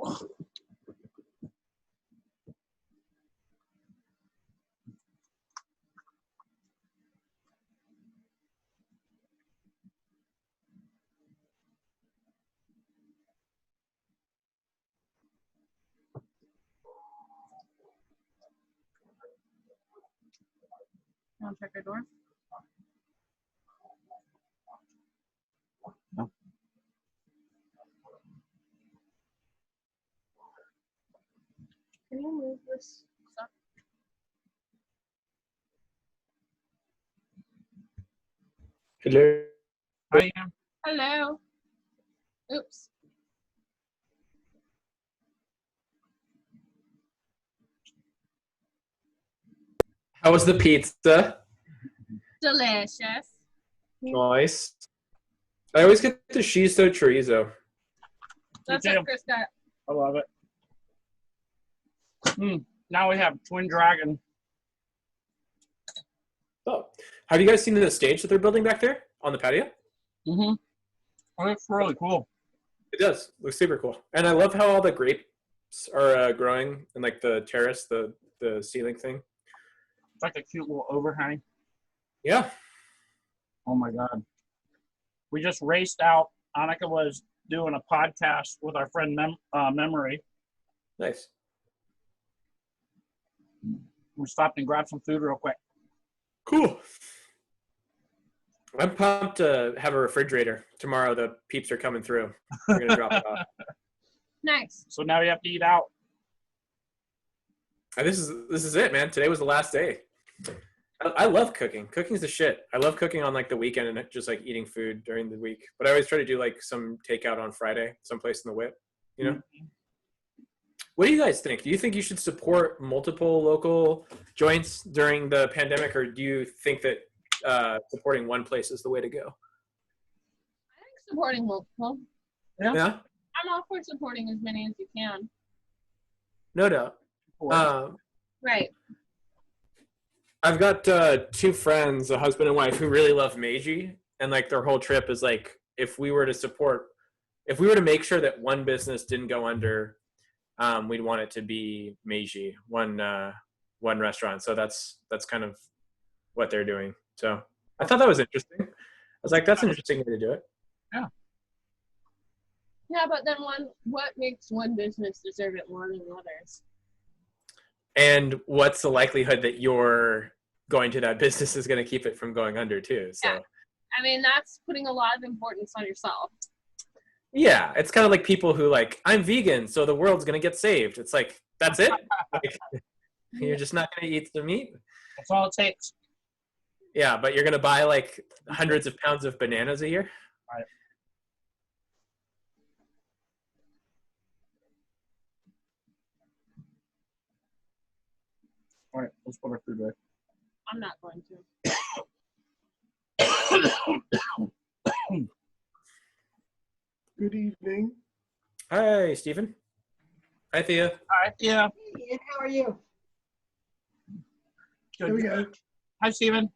Want to check our door? No. Can you move this stuff? Hello. Hi, Hello. Oops. How was the pizza? Delicious. Nice. I always get the shiso chorizo. That's Me too. what Chris got. I love it. Now we have Twin Dragon. Oh, have you guys seen the stage that they're building back there on the patio? Mm-hmm. Oh, that's really cool. It does. Looks super cool. And I love how all the grapes are growing in like the terrace, the ceiling thing. It's like a cute little overhang. Yeah. Oh my God. We just raced out. Annika was doing a podcast with our friend Memory. Nice. We stopped and grabbed some food real quick. Cool. I'm pumped to have a refrigerator. Tomorrow the peeps are coming through. We're going to drop it off. Nice. So now we have to eat out. And this is it, man. Today was the last day. I love cooking. Cooking's the shit. I love cooking on like the weekend and just like eating food during the week. But I always try to do like some takeout on Friday, someplace in the whip, you know? Mm-hmm. What do you guys think? Do you think you should support multiple local joints during the pandemic, or do you think that supporting one place is the way to go? I think supporting multiple. Yeah. I'm all for supporting as many as you can. No doubt. Right. I've got two friends, a husband and wife, who really love Meiji, and like their whole trip is like, if we were to make sure that one business didn't go under, we'd want it to be Meiji, one restaurant. So that's kind of what they're doing. So I thought that was interesting. I was like, that's an interesting way to do it. Yeah. Yeah, but then what makes one business deserve it more than others? And what's the likelihood that you're going to that business is going to keep it from going under too? So yeah. I mean, that's putting a lot of importance on yourself. Yeah, it's kind of like people who like, I'm vegan, so the world's going to get saved. It's like, that's it? Like, you're just not going to eat the meat? That's all it takes. Yeah, but you're going to buy like hundreds of pounds of bananas a year? Right. All right, let's put our food away. I'm not going to. Good evening. Hi, Stephen. Hi, Thea. Hi, Thea. Hey, Ian, how are you? Good. There we go. Hi, Stephen.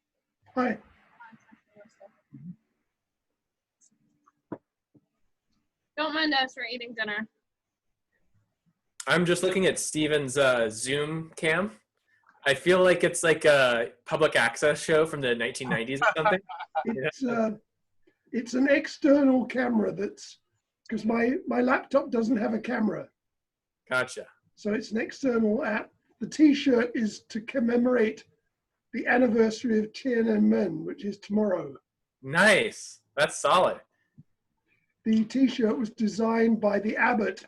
Hi. Don't mind us, we're eating dinner. I'm just looking at Stephen's Zoom cam. I feel like it's like a public access show from the 1990s or something. It's an external camera that's, because my laptop doesn't have a camera. Gotcha. So it's an external app. The T-shirt is to commemorate the anniversary of Tiananmen, which is tomorrow. Nice. That's solid. The T-shirt was designed by the abbot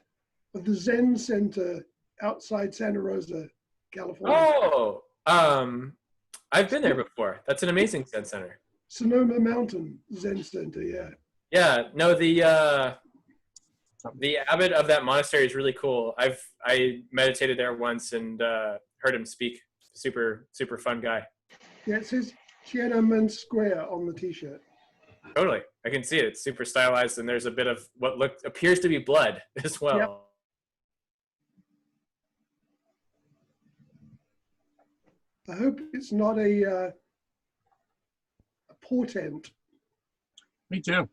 of the Zen Center outside Santa Rosa, California. Oh, I've been there before. That's an amazing Zen center. Sonoma Mountain Zen Center, yeah. Yeah, no, the abbot of that monastery is really cool. I meditated there once and heard him speak. Super fun guy. Yeah, it says Tiananmen Square on the T-shirt. Totally, I can see it. It's super stylized, and there's a bit of what appears to be blood as well. Yep. I hope it's not a portent. Me too.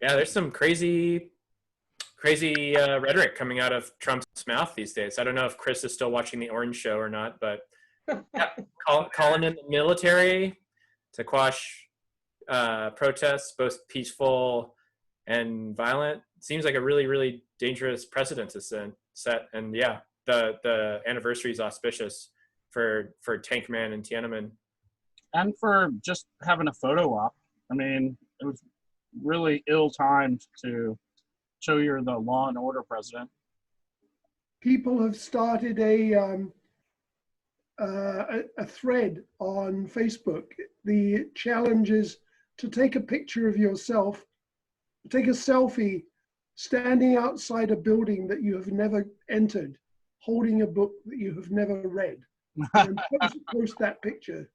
Yeah, there's some crazy crazy rhetoric coming out of Trump's mouth these days. I don't know if Chris is still watching the Orange Show or not, but yeah, calling in the military to quash protests, both peaceful and violent, seems like a really, really dangerous precedent to set. And yeah, the anniversary is auspicious for Tank Man and Tiananmen. And for just having a photo op. I mean, it was really ill-timed to show you're the law and order president. People have started a thread on Facebook. The challenge is to take a picture of yourself, take a selfie standing outside a building that you have never entered, holding a book that you have never read, and post that picture.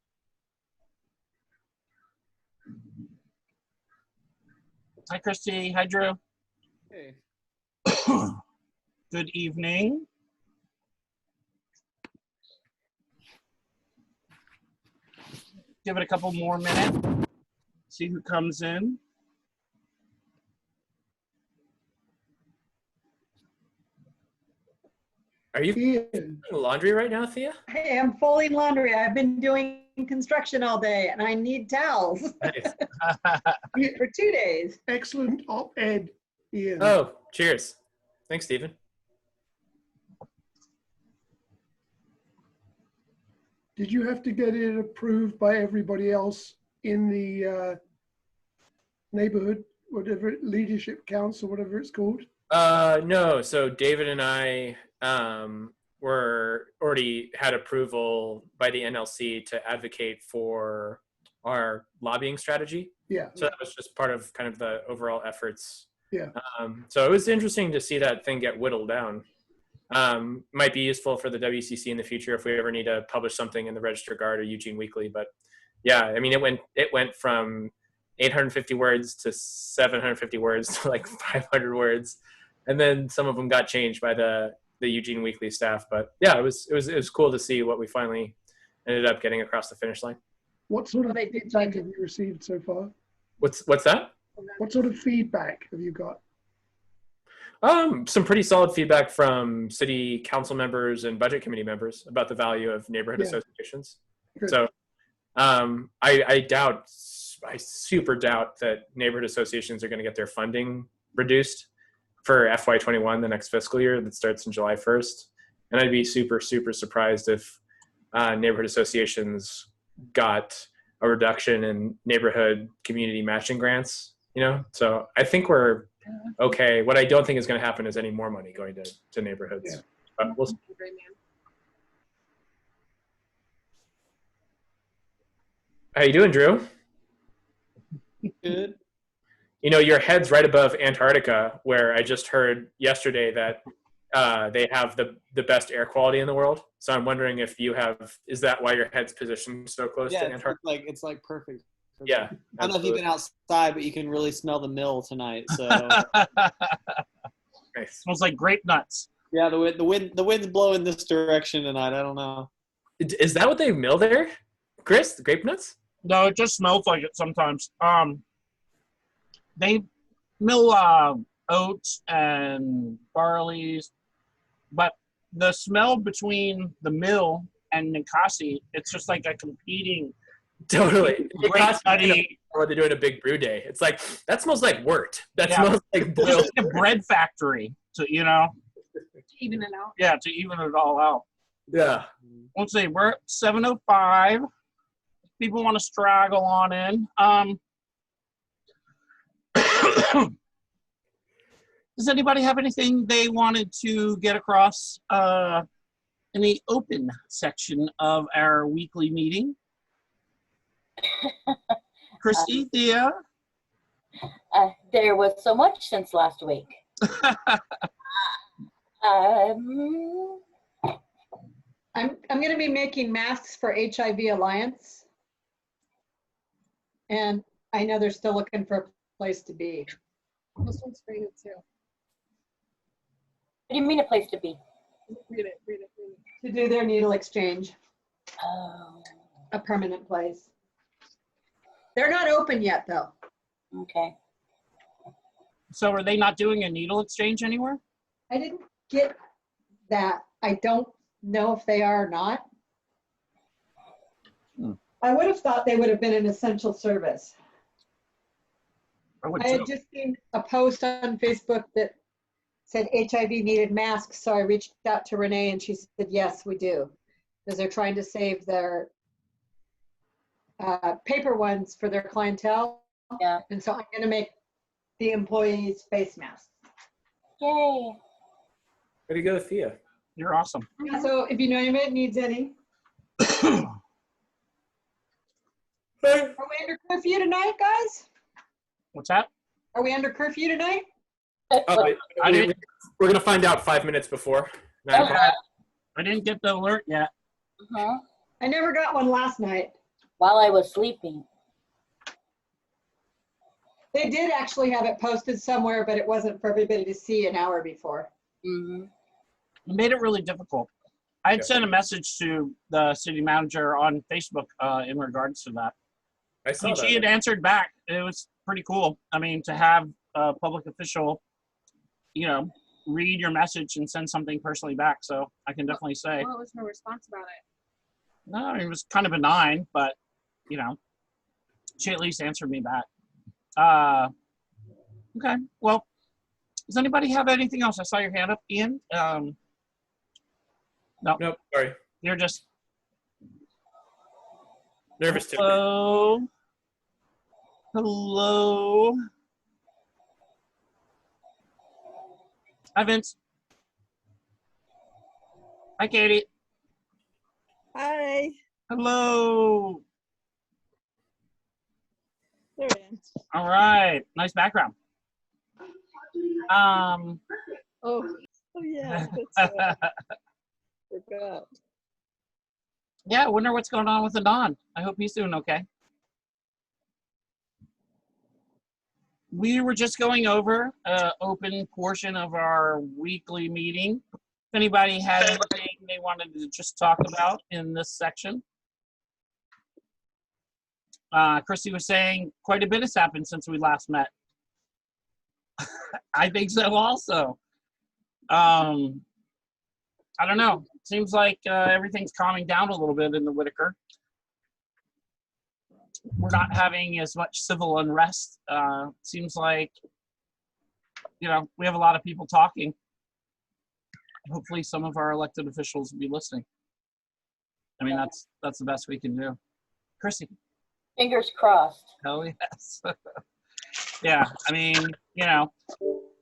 Hi, Christy. Hi, Drew. Hey. Good evening. Give it a couple more minutes. See who comes in. Are you Ian, doing laundry right now, Thea? Hey, I'm folding laundry. I've been doing construction all day and I need towels Nice. for 2 days. excellent op-ed, Ian. Oh, cheers. Thanks, Stephen. Did you have to get it approved by everybody else in the neighborhood, whatever, leadership council, whatever it's called? No, so David and I were already had approval by the NLC to advocate for our lobbying strategy. Yeah. So that was just part of kind of the overall efforts. Yeah. So it was interesting to see that thing get whittled down. Might be useful for the WCC in the future if we ever need to publish something in the Register Guard or Eugene Weekly. But yeah, I mean, it went from 850 words to 750 words to like 500 words, and then some of them got changed by the Eugene Weekly staff. But yeah, it was cool to see what we finally ended up getting across the finish line. What sort of They did feedback change it. have you received so far? What's that? What sort of feedback have you got? Some pretty solid feedback from city council members and budget committee members about the value of neighborhood Yeah. associations. Good. So I super doubt that neighborhood associations are going to get their funding reduced for FY21, the next fiscal year that starts in July 1st. And I'd be super, super surprised if neighborhood associations got a reduction in neighborhood community matching grants, So I think we're okay. What I don't think is going to happen is any more money going to neighborhoods. Yeah. But we'll see. How you doing, Drew? Good. Your head's right above Antarctica, where I just heard yesterday that they have the best air quality in the world. So I'm wondering if you have, is that why your head's positioned so close to Antarctica? It's like perfect. Yeah. I don't know if you've been outside, but you can really smell the mill tonight. So Nice. Smells like grape nuts. yeah, the wind's blowing this direction tonight. I don't know. Is that what they mill there, Chris? The grape nuts? No, it just smells like it sometimes. They mill oats and barleys, but the smell between the mill and Ninkasi, it's just like a competing. Totally. It Great costs nutty. what they're doing a big brew day. It's like, that smells like wort. That Yeah. smells like It's boiled. just a bread factory to Even it out. Yeah, to even it all out. Yeah. Let's see, we're at 7:05. People want to straggle on in. Does anybody have anything they wanted to get across in the open section of our weekly meeting? Christy, Thea? There was so much since last week. I'm going to be making masks for HIV Alliance. And I know they're still looking for a place to be. This one's for you too. What do you mean a place to be? Read it. To do their needle exchange, Oh, a permanent place. They're not open yet though. okay. So are they not doing a needle exchange anywhere? I didn't get that. I don't know if they are or not. Hmm. I would have thought they would have been an essential service. I would I too. had just seen a post on Facebook that said HIV needed masks, so I reached out to Renee and she said, yes, we do. Because they're trying to save their paper ones for their clientele. Yeah. And so I'm gonna make the employees face masks. Yay. Way to go, Thea. You're awesome. Yeah, so if you know anybody that needs any. Hey. Are we under curfew tonight, guys? What's that? Are we under curfew tonight? Oh, I didn't. we're gonna find out 5 minutes before. 9 o'clock. I didn't get the alert yet. Uh-huh. I never got one last night. While I was sleeping. They did actually have it posted somewhere, but it wasn't for everybody to see an hour before. Mm-hmm. It made it really difficult. I had Yeah. sent a message to the city manager on Facebook in regards to that. I I saw mean, that. she had answered back. It was pretty cool. I mean, to have a public official, you know, read your message and send something personally back. So I can definitely say, What was her response about it? no, it was kind of benign, but, you know, she at least answered me back. Okay. Well, does anybody have anything else? I saw your hand up, Ian. No, Nope, sorry. you're just, Nervous too. hello. Hello. Hi, Vince. Hi, Katie. Hi. Hello. There it is. All right. Nice background. Oh, oh yeah. That's forgot. Yeah, I wonder what's going on with the Don. I hope he's doing okay. We were just going over an open portion of our weekly meeting. If anybody had anything they wanted to just talk about in this section. Christy was saying quite a bit has happened since we last met. I think so also. I don't know. Seems like everything's calming down a little bit in the Whitaker. We're not having as much civil unrest. Seems like, you know, we have a lot of people talking. Hopefully some of our elected officials will be listening. I mean, that's the best we can do. Chrissy. Fingers crossed. Hell yes. Yeah, I mean, you know,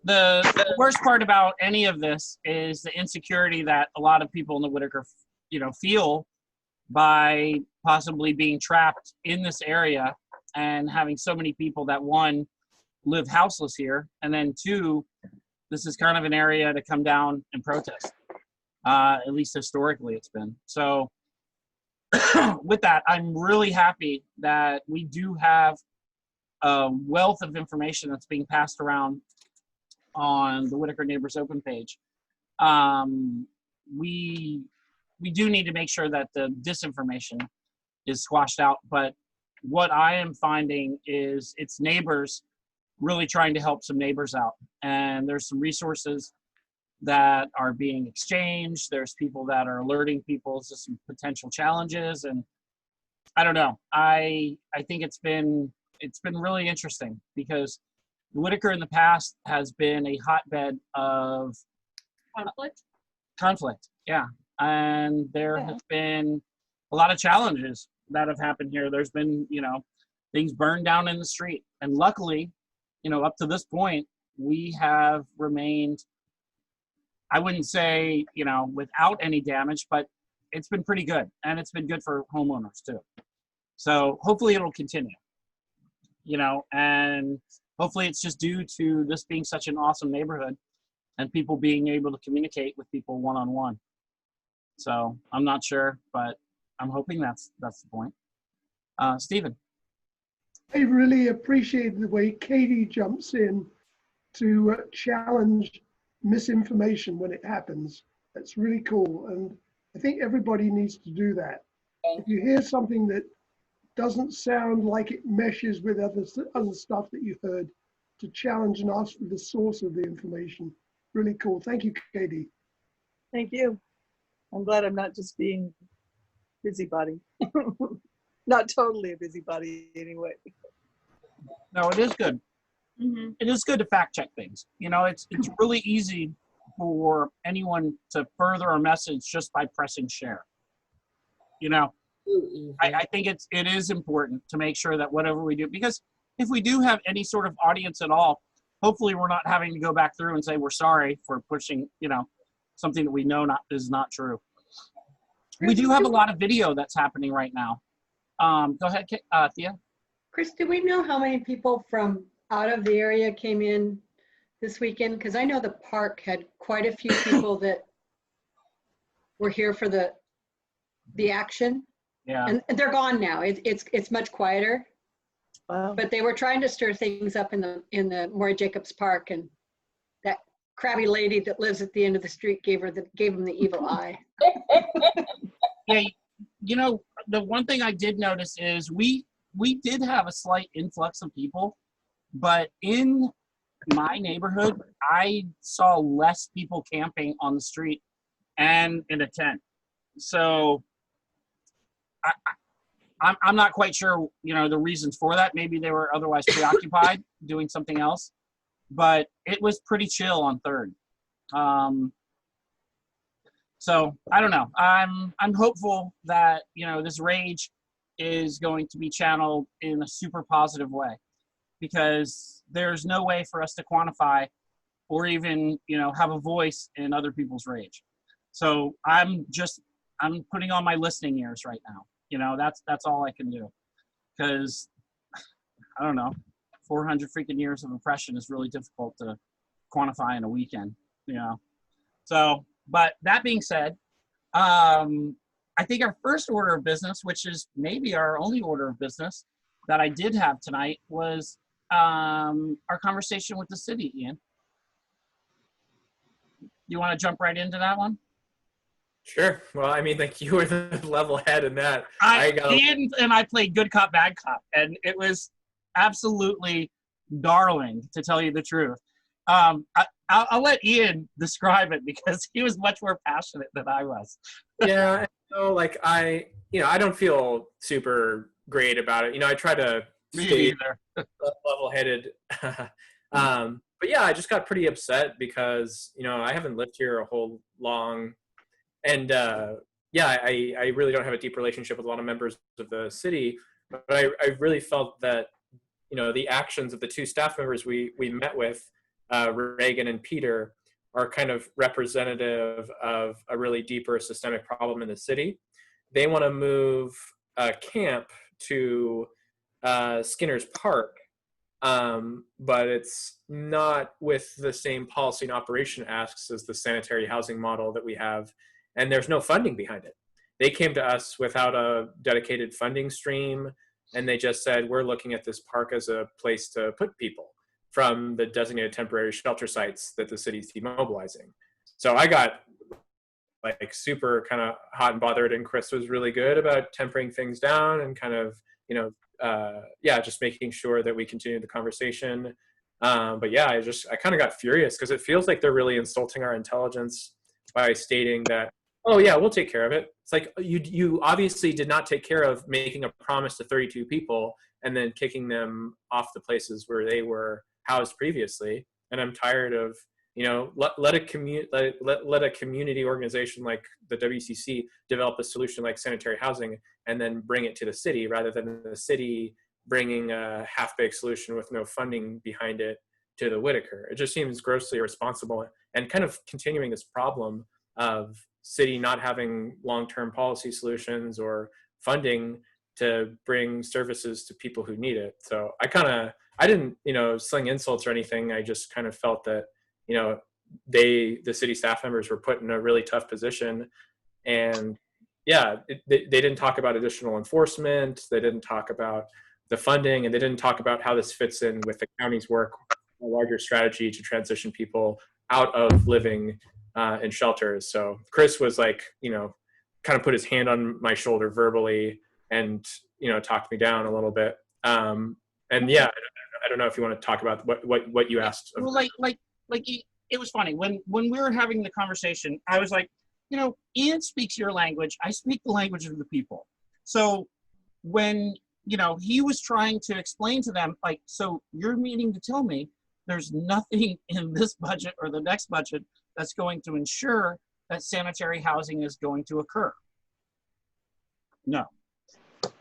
the worst part about any of this is the insecurity that a lot of people in the Whitaker, you know, feel by possibly being trapped in this area and having so many people that, one, live houseless here, and then two, this is kind of an area to come down and protest. At least historically it's been. So with that, I'm really happy that we do have a wealth of information that's being passed around on the Whitaker Neighbors Open page. We do need to make sure that the disinformation is squashed out, but what I am finding is it's neighbors really trying to help some neighbors out. And there's some resources that are being exchanged. There's people that are alerting people to some potential challenges. And I don't know, I think it's been really interesting because Whitaker in the past has been a hotbed of conflict. Yeah. And there have been a lot of challenges that have happened here. There's been, you know, things burned down in the street. And luckily, you know, up to this point, we have remained, I wouldn't say, you know, without any damage, but it's been pretty good. And it's been good for homeowners too. So hopefully it'll continue, you know, and hopefully it's just due to this being such an awesome neighborhood and people being able to communicate with people one-on-one. So I'm not sure, but I'm hoping that's the point. Stephen. I really appreciate the way Katie jumps in to challenge misinformation when it happens. That's really cool. And I think everybody needs to do that. If you hear something that doesn't sound like it meshes with other stuff that you heard, to challenge and ask for the source of the information. Really cool. Thank you, Katie. Thank you. I'm glad I'm not just being busybody. Not totally a busybody anyway. No, it is good. Mm-hmm. It is good to fact check things. You know, it's really easy for anyone to further a message just by pressing share. You know, Too easy. I think it is important to make sure that whatever we do, because if we do have any sort of audience at all, hopefully we're not having to go back through and say we're sorry for pushing, you know, something that we know is not true. We do have a lot of video that's happening right now. Go ahead, Thea. Chris, do we know how many people from out of the area came in this weekend? Because I know the park had quite a few people that were here for the action, Yeah. and they're gone now. It's much quieter, Wow. but they were trying to stir things up in the Maury Jacobs Park, and that crabby lady that lives at the end of the street gave him the evil eye. Yeah, you know, the one thing I did notice is we did have a slight influx of people, but in my neighborhood, I saw less people camping on the street and in a tent. So I'm not quite sure, you know, the reasons for that. Maybe they were otherwise preoccupied doing something else, but it was pretty chill on 3rd. So I don't know. I'm hopeful that, you know, this rage is going to be channeled in a super positive way, because there's no way for us to quantify or even, you know, have a voice in other people's rage. So I'm putting on my listening ears right now. You know, that's all I can do, because I don't know, 400 freaking years of oppression is really difficult to quantify in a weekend, you know. So, but that being said, I think our first order of business, which is maybe our only order of business that I did have tonight, was our conversation with the city. Ian, you want to jump right into that one? Sure. Well, I mean, like, you were the level head in that. Ian and I played good cop, bad cop, and it was absolutely darling, to tell you the truth. I'll let Ian describe it, because he was much more passionate than I was. Yeah. So, like, I don't feel super great about it. You know, I try to Me stay neither. level-headed. But yeah, I just got pretty upset because, you know, I haven't lived here a whole long, and yeah, I really don't have a deep relationship with a lot of members of the city, but I really felt that, you know, the actions of the 2 staff members we met with, Reagan and Peter, are kind of representative of a really deeper systemic problem in the city. They want to move camp to Skinner's Park, but it's not with the same policy and operation asks as the sanitary housing model that we have, and there's no funding behind it. They came to us without a dedicated funding stream, and they just said, we're looking at this park as a place to put people from the designated temporary shelter sites that the city's demobilizing. So I got like super kind of hot and bothered, and Chris was really good about tempering things down and kind of, you know, yeah, just making sure that we continue the conversation. But yeah, I kind of got furious because it feels like they're really insulting our intelligence by stating that, oh yeah, we'll take care of it. It's like, you obviously did not take care of making a promise to 32 people and then kicking them off the places where they were housed previously. And I'm tired of, you know, let a community organization like the WCC develop a solution like sanitary housing and then bring it to the city, rather than the city bringing a half-baked solution with no funding behind it to the Whitaker. It just seems grossly irresponsible and kind of continuing this problem of city not having long-term policy solutions or funding to bring services to people who need it. So I didn't, you know, sling insults or anything. I just kind of felt that, you know, the city staff members were put in a really tough position. And yeah, they didn't talk about additional enforcement. They didn't talk about the funding, and they didn't talk about how this fits in with the county's work, a larger strategy to transition people out of living in shelters. So Chris was like, you know, kind of put his hand on my shoulder verbally and, you know, talked me down a little bit. And yeah, I don't know if you want to talk about what you asked. Well, it was funny when we were having the conversation. I was like, Ian speaks your language. I speak the language of the people. So when he was trying to explain to them, like, so you're meaning to tell me there's nothing in this budget or the next budget that's going to ensure that sanitary housing is going to occur? No.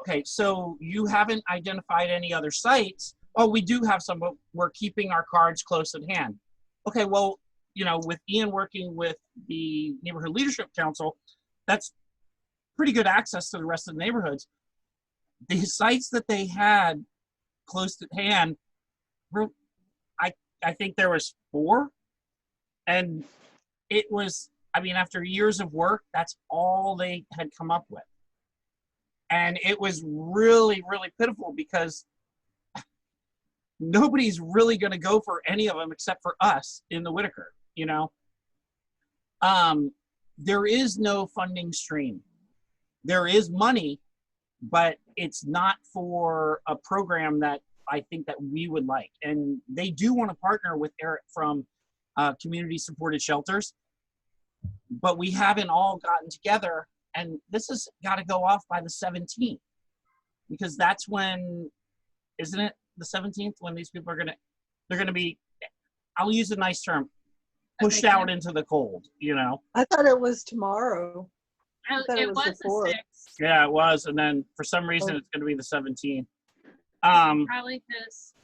Okay, so you haven't identified any other sites. Oh, we do have some, but we're keeping our cards close at hand. Okay, well, with Ian working with the Neighborhood Leadership Council, that's pretty good access to the rest of the neighborhoods. The sites that they had close at hand, I think there was 4. And it was, after years of work, that's all they had come up with. And it was really, really pitiful because nobody's really going to go for any of them except for us in the Whitaker, There is no funding stream. There is money, but it's not for a program that I think that we would like. And they do want to partner with Eric from Community Supported Shelters, but we haven't all gotten together, and this has got to go off by the 17th, because that's when, isn't it the 17th, when these people they're going to be, I'll use a nice term, pushed out into the cold, I thought it was tomorrow. It was the 6th. Yeah, it was, and then for some reason it's going to be the 17th. Probably because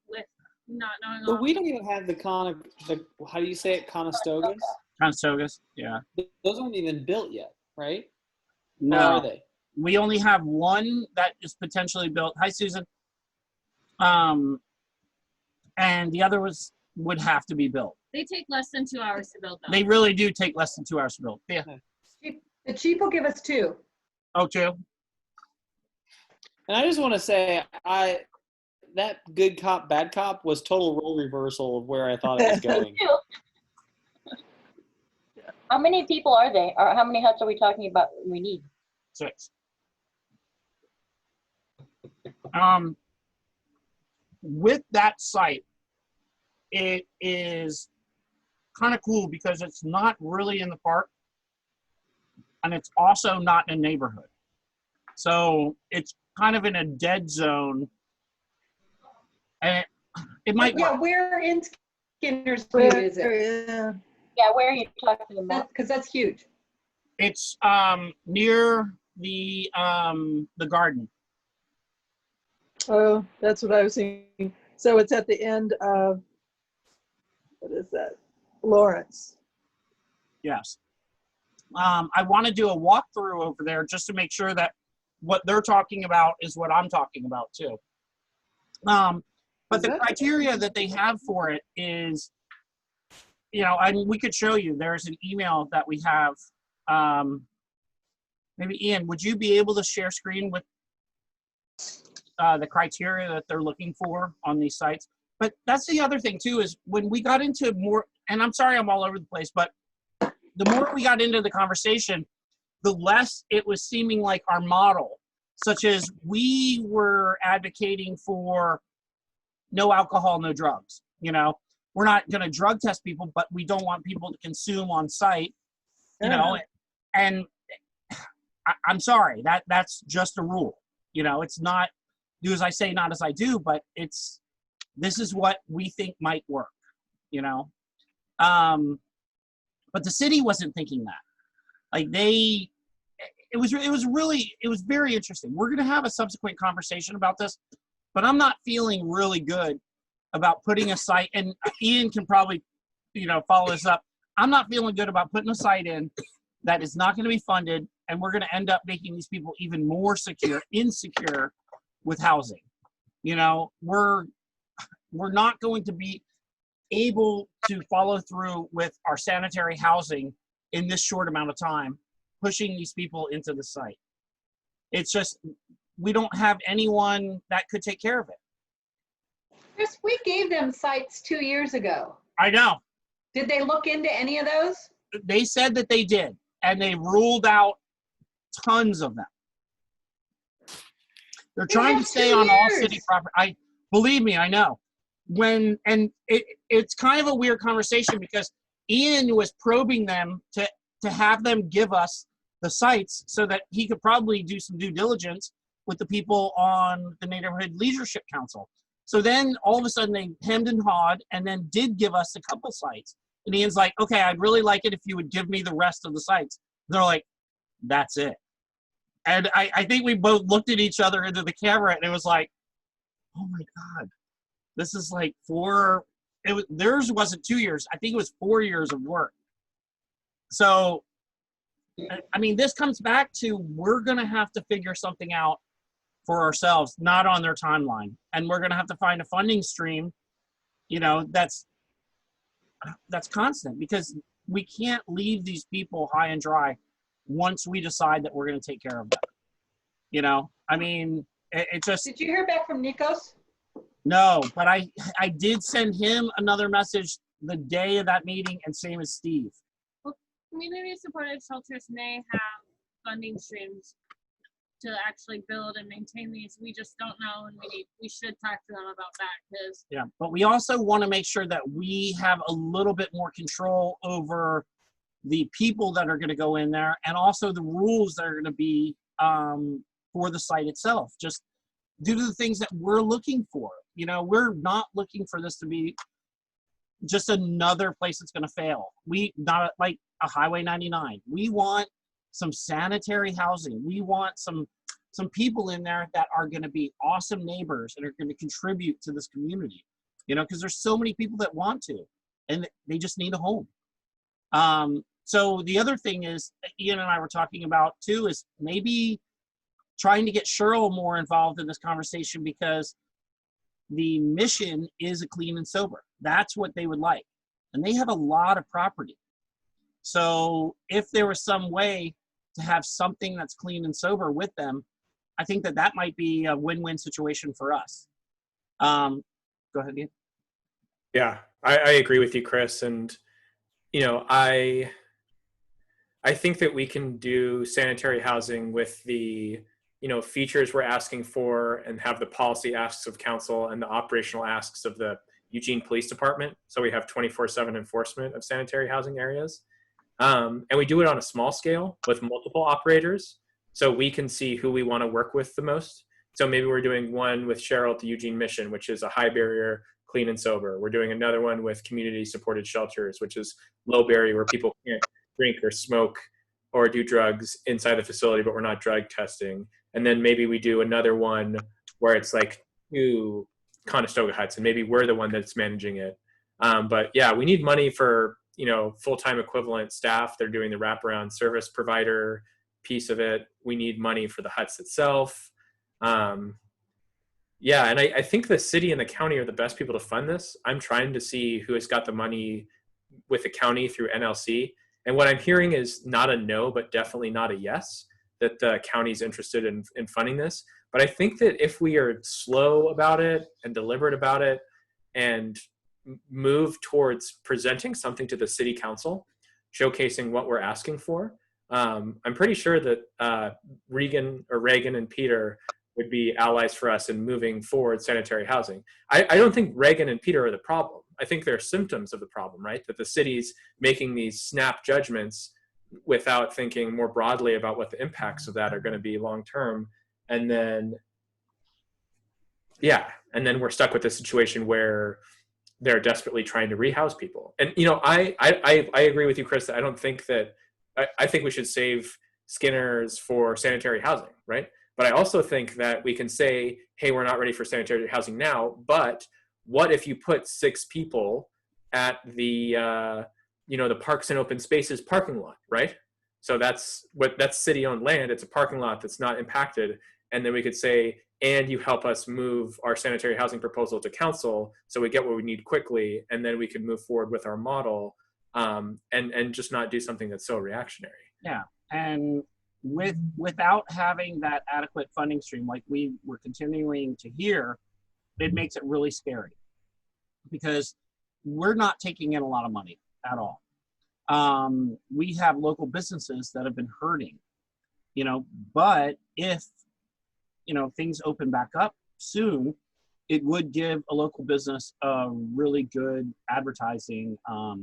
with not knowing all. But we don't even have the how do you say it, Conestogas? Conestogas, yeah. Those aren't even built yet, right? No, or are they? We only have one that is potentially built. Hi, Susan. And the other would have to be built. They take less than 2 hours to build, though. They really do take less than 2 hours to build. Yeah. The chief will give us 2. Oh, 2. And I just want to say, that good cop, bad cop was total role reversal of where I thought it was going. How many people are they? Or how many huts are we talking about we need? 6. With that site, it is kind of cool because it's not really in the park, and it's also not in a neighborhood. So it's kind of in a dead zone, and it might Yeah, work. where in Skinner's View is it? Yeah, where are you talking about? Because that's huge. It's near the garden. Oh, that's what I was thinking. So it's at the end of, what is that? Lawrence. Yes. I want to do a walkthrough over there just to make sure that what they're talking about is what I'm talking about too. But the criteria that they have for it is, we could show you. There's an email that we have. Maybe Ian, would you be able to share screen with the criteria that they're looking for on these sites? But that's the other thing too, is when we got into more, and I'm sorry I'm all over the place, but the more we got into the conversation, the less it was seeming like our model, such as we were advocating for no alcohol, no drugs. We're not going to drug test people, but we don't want people to consume on site, and I'm sorry, that's just a rule. It's not do as I say, not as I do, but this is what we think might work, but the city wasn't thinking that. Like it was very interesting. We're going to have a subsequent conversation about this, but I'm not feeling really good about putting a site, and Ian can probably, follow this up. I'm not feeling good about putting a site in that is not going to be funded, and we're going to end up making these people even more insecure with housing. We're not going to be able to follow through with our sanitary housing in this short amount of time, pushing these people into the site. It's just, we don't have anyone that could take care of it. Chris, we gave them sites 2 years ago. I know. Did they look into any of those? They said that they did, and they ruled out tons of them. They're trying to stay on all city property. Believe me, I know. it's kind of a weird conversation because Ian was probing them to have them give us the sites so that he could probably do some due diligence with the people on the Neighborhood Leadership Council. So then all of a sudden they hemmed and hawed and then did give us a couple sites. And Ian's like, okay, I'd really like it if you would give me the rest of the sites. They're like, that's it. And I think we both looked at each other into the camera and it was like, oh my God, this is like theirs wasn't 2 years. I think it was 4 years of work. So, I mean, this comes back to we're going to have to figure something out for ourselves, not on their timeline. And we're going to have to find a funding stream, that's constant because we can't leave these people high and dry once we decide that we're going to take care of them. I mean, it just. Did you hear back from Nikos? No, but I did send him another message the day of that meeting and same as Steve. Well, community-supported shelters may have funding streams to actually build and maintain these. We just don't know, and we should talk to them about that because. Yeah, but we also want to make sure that we have a little bit more control over the people that are going to go in there and also the rules that are going to be for the site itself, just due to the things that we're looking for. We're not looking for this to be just another place that's going to fail. Not like a Highway 99. We want some sanitary housing. We want some people in there that are going to be awesome neighbors and are going to contribute to this community, because there's so many people that want to, and they just need a home. So the other thing is, Ian and I were talking about too, is maybe trying to get Cheryl more involved in this conversation because the mission is a clean and sober. That's what they would like. And they have a lot of property. So if there was some way to have something that's clean and sober with them, I think that might be a win-win situation for us. Go ahead, Ian. Yeah, I agree with you, Chris. And, I think that we can do sanitary housing with the features we're asking for and have the policy asks of council and the operational asks of the Eugene Police Department. So we have 24/7 enforcement of sanitary housing areas. And we do it on a small scale with multiple operators so we can see who we want to work with the most. So maybe we're doing one with Cheryl at the Eugene Mission, which is a high barrier, clean and sober. We're doing another one with community supported shelters, which is low barrier where people can't drink or smoke or do drugs inside the facility, but we're not drug testing. And then maybe we do another one where it's like two Conestoga huts, and maybe we're the one that's managing it. But yeah, we need money for full-time equivalent staff. They're doing the wraparound service provider piece of it. We need money for the huts itself. Yeah, and I think the city and the county are the best people to fund this. I'm trying to see who has got the money with the county through NLC. And what I'm hearing is not a no, but definitely not a yes, that the county's interested in funding this. But I think that if we are slow about it and deliberate about it and move towards presenting something to the city council, showcasing what we're asking for, I'm pretty sure that Reagan and Peter would be allies for us in moving forward sanitary housing. I don't think Reagan and Peter are the problem. I think they're symptoms of the problem, right? That the city's making these snap judgments without thinking more broadly about what the impacts of that are going to be long term. And then, we're stuck with a situation where they're desperately trying to rehouse people. And, I agree with you, Chris. I don't think that, I think we should save Skinners for sanitary housing, right? But I also think that we can say, hey, we're not ready for sanitary housing now, but what if you put 6 people at the, the Parks and Open Spaces parking lot, right? So that's city-owned land. It's a parking lot that's not impacted. And then we could say, and you help us move our sanitary housing proposal to council so we get what we need quickly, and then we can move forward with our model and just not do something that's so reactionary. Yeah, and without having that adequate funding stream like we were continuing to hear, it makes it really scary because we're not taking in a lot of money at all. We have local businesses that have been hurting, but if, things open back up soon, it would give a local business a really good advertising. I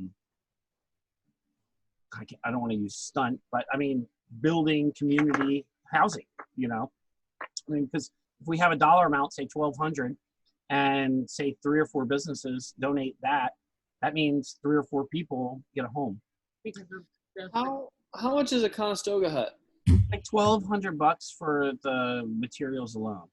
don't want to use stunt, but I mean, building community housing, you know, I mean, because if we have a dollar amount, say 1,200, and say 3 or 4 businesses donate that, that means 3 or 4 people get a home. Because of the, How much is a Conestoga hut? Like $1,200 for the materials alone.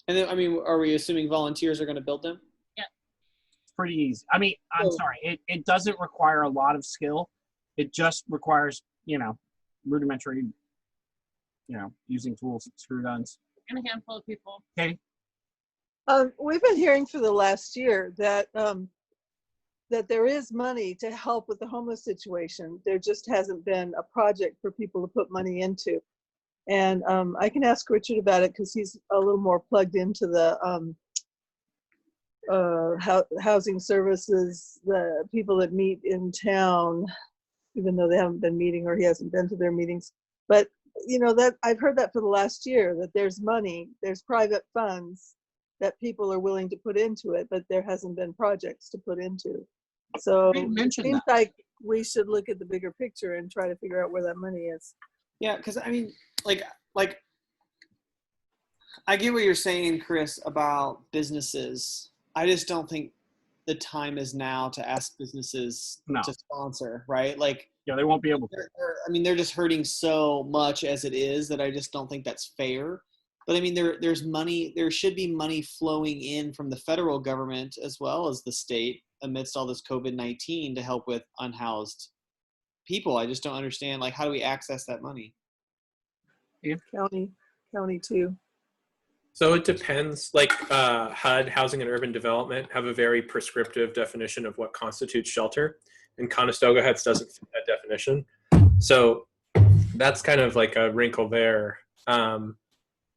And then, I mean, are we assuming volunteers are going to build them? It's pretty easy. I mean, I'm sorry, it doesn't require a lot of skill. It just requires, you know, rudimentary, you know, using tools, screw guns. and a handful of people. Okay. We've been hearing for the last year that that there is money to help with the homeless situation. There just hasn't been a project for people to put money into. And I can ask Richard about it because he's a little more plugged into the housing services, the people that meet in town, even though they haven't been meeting or he hasn't been to their meetings. But you know, that I've heard that for the last year, that there's money, there's private funds that people are willing to put into it, but there hasn't been projects to put into. So You it mentioned seems that. like we should look at the bigger picture and try to figure out where that money is. Yeah, because I mean, like I get what you're saying, Chris, about businesses. I just don't think the time is now to ask businesses No. to sponsor, right? Like, Yeah, they won't be able to. I mean, they're just hurting so much as it is that I just don't think that's fair. But I mean, there's money. There should be money flowing in from the federal government as well as the state amidst all this COVID-19 to help with unhoused people. I just don't understand, like, how do we access that money? County too. So it depends. Like HUD, Housing and Urban Development, have a very prescriptive definition of what constitutes shelter, and Conestoga Huts doesn't fit that definition. So that's kind of like a wrinkle there.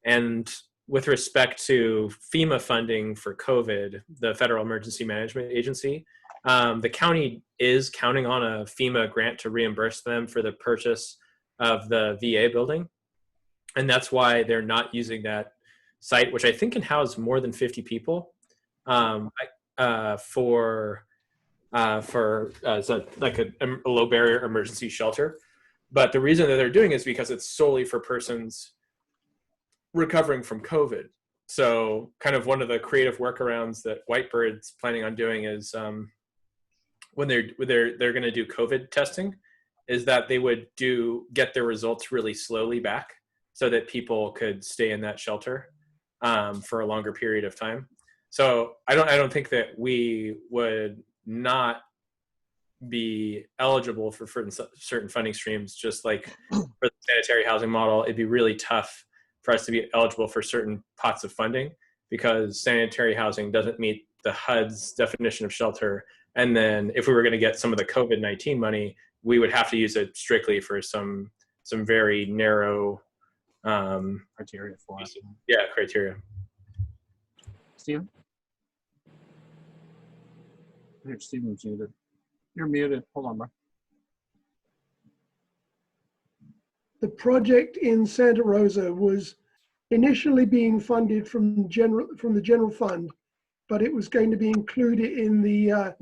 And with respect to FEMA funding for COVID, the Federal Emergency Management Agency, the county is counting on a FEMA grant to reimburse them for the purchase of the VA building. And that's why they're not using that site, which I think can house more than 50 people, so like a low barrier emergency shelter. But the reason that they're doing it is because it's solely for persons recovering from COVID. So kind of one of the creative workarounds that Whitebird's planning on doing is when they're going to do COVID testing, is that they would get their results really slowly back so that people could stay in that shelter for a longer period of time. So I don't think that we would not be eligible for certain funding streams. Just like for the sanitary housing model, it'd be really tough for us to be eligible for certain pots of funding because sanitary housing doesn't meet the HUD's definition of shelter. And then if we were going to get some of the COVID-19 money, we would have to use it strictly for some very narrow Criteria for it. Yeah, criteria. Steven? Here, Steven's muted. You're muted. Hold on, bro. The project in Santa Rosa was initially being funded from the general fund, but it was going to be included in the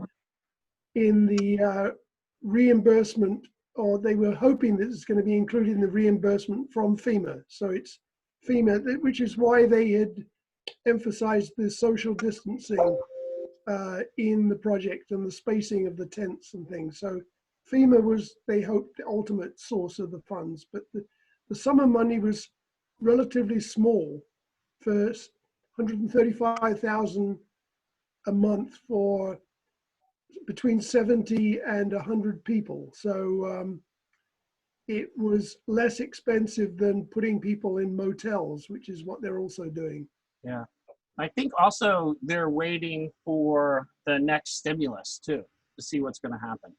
reimbursement, or they were hoping that it's going to be included in the reimbursement from FEMA. So it's FEMA, which is why they had emphasized the social distancing in the project and the spacing of the tents and things. So FEMA was, they hoped, the ultimate source of the funds, but the summer money was relatively small for $135,000 a month for between 70 and 100 people. So it was less expensive than putting people in motels, which is what they're also doing. Yeah. I think also they're waiting for the next stimulus too, to see what's going to happen.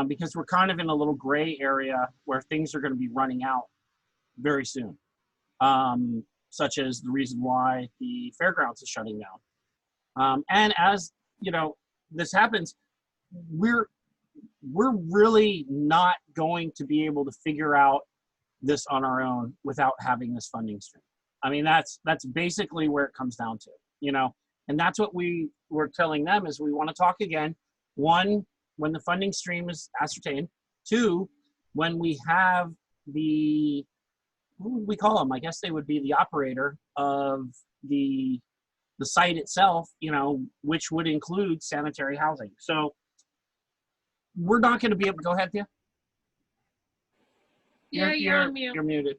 Because we're kind of in a little gray area where things are going to be running out very soon. Such as the reason why the fairgrounds is shutting down. And as, you know, this happens, we're really not going to be able to figure out this on our own without having this funding stream. I mean, that's basically where it comes down to, and that's what we were telling them is we want to talk again. One, when the funding stream is ascertained. Two, when we have the, what would we call them? I guess they would be the operator of the site itself, which would include sanitary housing. So we're not going to be able to go ahead, Thea. Yeah, you're on mute. You're muted.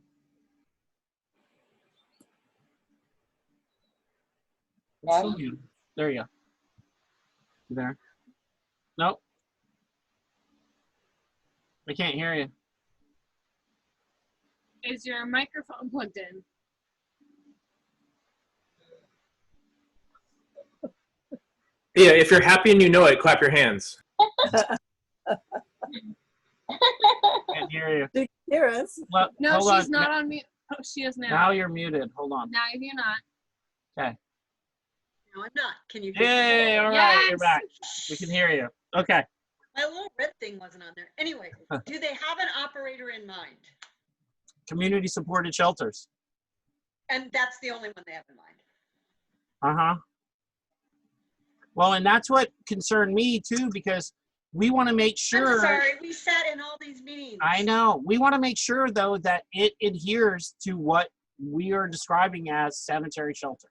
Yeah. Still muted. There you go. You there? Nope. I can't hear you. Is your microphone plugged in? Yeah, if you're happy and you know it, clap your hands. Can't hear you. You can hear us. Well, No, hold she's on. not on mute. Oh, she is now. Now you're muted. Hold on. Now you're not. Okay. No, I'm not. Can you hear me? Yay! All right, Yes. you're back. We can hear you. Okay. My little red thing wasn't on there. Anyway, do they have an operator in mind? Community supported shelters. And that's the only one they have in mind. Uh-huh. Well, and that's what concerned me too, because we want to make sure. I'm sorry, we sat in all these meetings. I know. We want to make sure though that it adheres to what we are describing as sanitary shelter.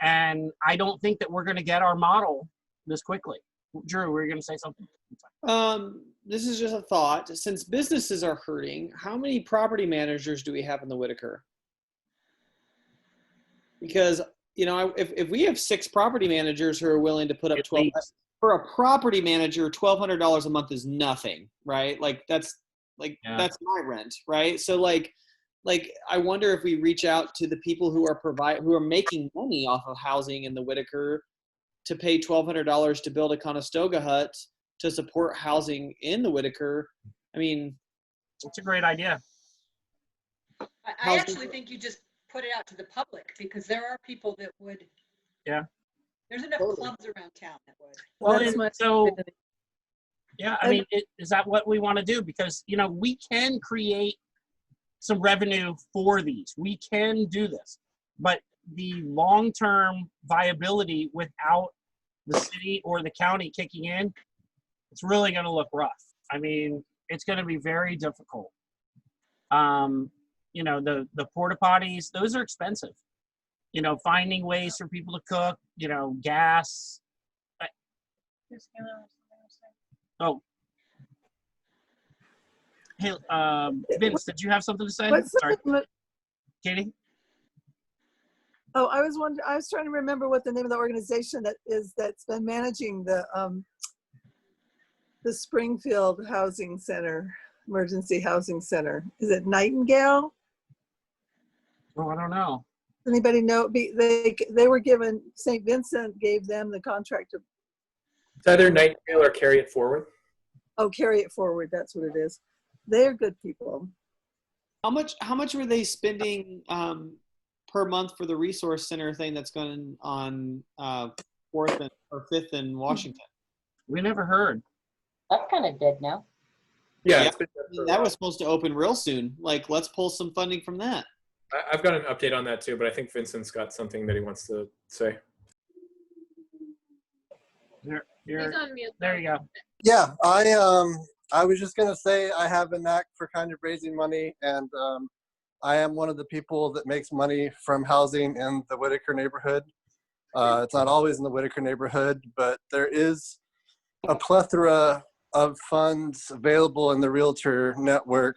And I don't think that we're going to get our model this quickly. Drew, were you going to say something? This is just a thought. Since businesses are hurting, how many property managers do we have in the Whitaker? Because, if we have 6 property managers who are willing to put up 12, for a property manager, $1,200 a month is nothing, right? That's my rent, right? So I wonder if we reach out to the people who are making money off of housing in the Whitaker to pay $1,200 to build a Conestoga hut to support housing in the Whitaker. I mean, it's a great idea. I actually think you just put it out to the public because there are people that would. Yeah. There's enough clubs around town that would. Well, That's my so opinion. yeah, I mean, is that what we want to do? Because we can create some revenue for these. We can do this, but the long-term viability without the city or the county kicking in, it's really going to look rough. I mean, it's going to be very difficult. The porta potties, those are expensive. Finding ways for people to cook, gas. Oh. Hey, Vince, did you have something to say? Sorry. Katie? Oh, I was trying to remember what the name of the organization that's been managing the Springfield Housing Center, Emergency Housing Center. Is it Nightingale? Oh, I don't know. Does anybody know? They were given, St. Vincent gave them the contract to. It's either Nightingale or Carry It Forward. Oh, Carry It Forward. That's what it is. They're good people. how much were they spending per month for the resource center thing that's going on 4th or 5th in Washington? We never heard. That's kind of dead now. Yeah, Yeah. it's been done for a That while. was supposed to open real soon. Let's pull some funding from that. I've got an update on that too, but I think Vincent's got something that he wants to say. He's on mute. There you go. Yeah, I was just gonna say I have a knack for kind of raising money, and I am one of the people that makes money from housing in the Whitaker neighborhood. It's not always in the Whitaker neighborhood, but there is a plethora of funds available in the realtor network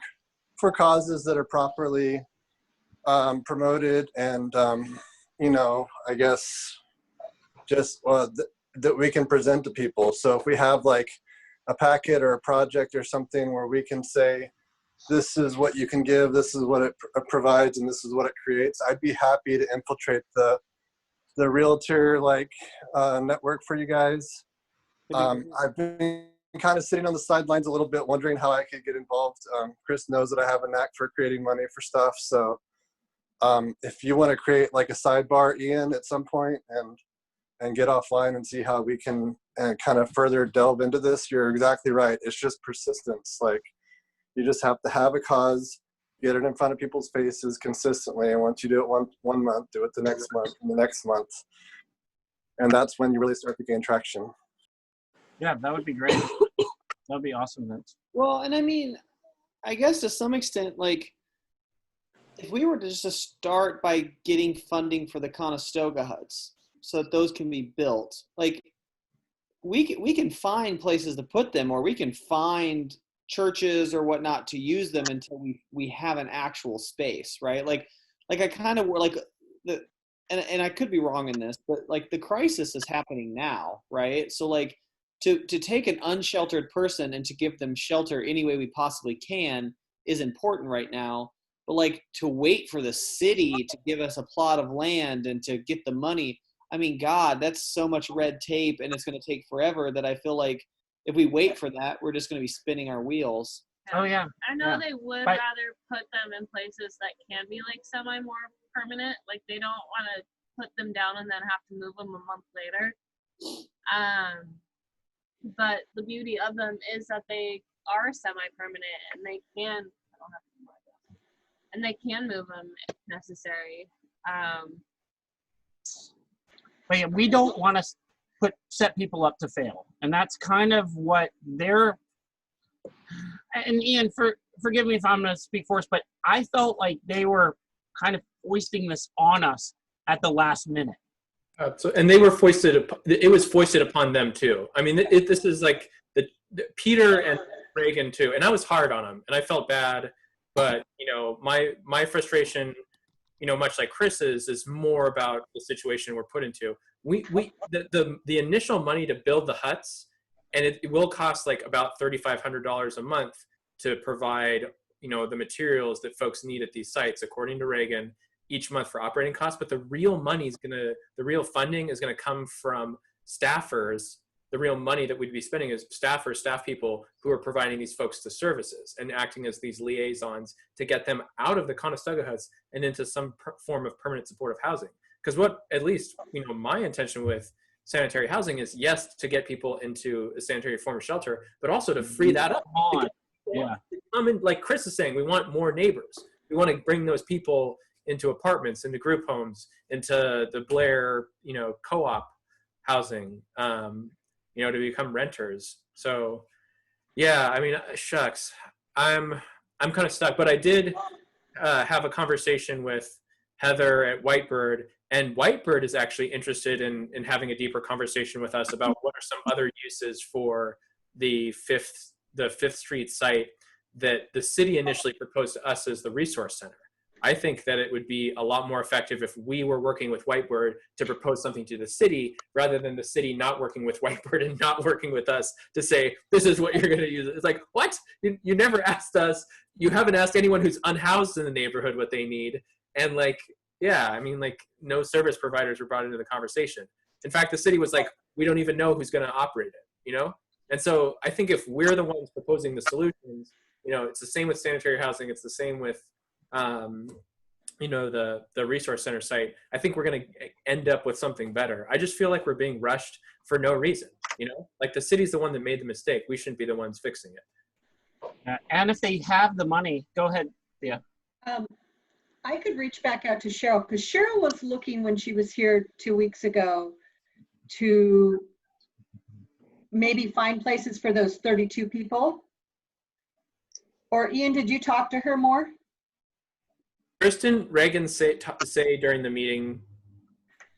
for causes that are properly promoted and, I guess just that we can present to people. So if we have like a packet or a project or something where we can say, this is what you can give, this is what it provides, and this is what it creates, I'd be happy to infiltrate the realtor network for you guys. I've been kind of sitting on the sidelines a little bit, wondering how I could get involved. Chris knows that I have a knack for creating money for stuff. So if you want to create like a sidebar, Ian, at some point and get offline and see how we can kind of further delve into this, you're exactly right. It's just persistence. Like, you just have to have a cause. get it in front of people's faces consistently. And once you do it one month, do it the next month and the next month. And that's when you really start to gain traction. Yeah, that would be great. That would be awesome, Vince. Well, and I mean, I guess to some extent, like, if we were to just start by getting funding for the Conestoga huts so that those can be built, like, we can find places to put them, or we can find churches or whatnot to use them until we have an actual space, right? Like I kind of like and I could be wrong in this, but like the crisis is happening now, right? So like to take an unsheltered person and to give them shelter any way we possibly can is important right now. But like to wait for the city to give us a plot of land and to get the money, I mean, God, that's so much red tape and it's going to take forever that I feel like if we wait for that, we're just going to be spinning our wheels. Oh, yeah. I know Yeah. they would But- rather put them in places that can be like semi more permanent. Like they don't want to put them down and then have to move them a month later. But the beauty of them is that they are semi-permanent and they can, move them if necessary. But yeah, we don't want to set people up to fail, and that's kind of what they're. And Ian, forgive me if I'm going to speak for us, but I felt like they were kind of foisting this on us at the last minute. And they were it was foisted upon them too. I mean, this is like the Peter and Reagan too, and I was hard on them, and I felt bad. But you know, my frustration, you know, much like Chris's, is more about the situation we're put into. The initial money to build the huts, and it will cost like about $3,500 a month to provide, you know, the materials that folks need at these sites, according to Reagan, each month for operating costs. But the real funding is gonna come from staffers. The real money that we'd be spending is staff people who are providing these folks the services and acting as these liaisons to get them out of the Conestoga huts and into some form of permanent supportive housing. Because what, at least, you know, my intention with sanitary housing is, yes, to get people into a sanitary form of shelter, but also to free that up. Yeah. Like Chris is saying, we want more neighbors. We want to bring those people into apartments, into group homes, into the Blair, you know, co-op housing, you know, to become renters. So, yeah, I mean, shucks, I'm kind of stuck. But I did have a conversation with Heather at Whitebird, and Whitebird is actually interested in having a deeper conversation with us about what are some other uses for the Fifth Street site that the city initially proposed to us as the resource center. I think that it would be a lot more effective if we were working with Whitebird to propose something to the city, rather than the city not working with Whitebird and not working with us to say, this is what you're going to use. It's like, what? You never asked us. You haven't asked anyone who's unhoused in the neighborhood what they need. And like, yeah, I mean, like, no service providers were brought into the conversation. In fact, the city was like, we don't even know who's going to operate it, you know? And so I think if we're the ones proposing the solutions, you know, it's the same with sanitary housing. It's the same with, you know, the resource center site. I think we're going to end up with something better. I just feel like we're being rushed for no reason, you know, like the city's the one that made the mistake. We shouldn't be the ones fixing it. And if they have the money, go ahead, Thea. I could reach back out to Cheryl, because Cheryl was looking when she was here 2 weeks ago to maybe find places for those 32 people. Or Ian, did you talk to her more? Kristen Reagan say during the meeting,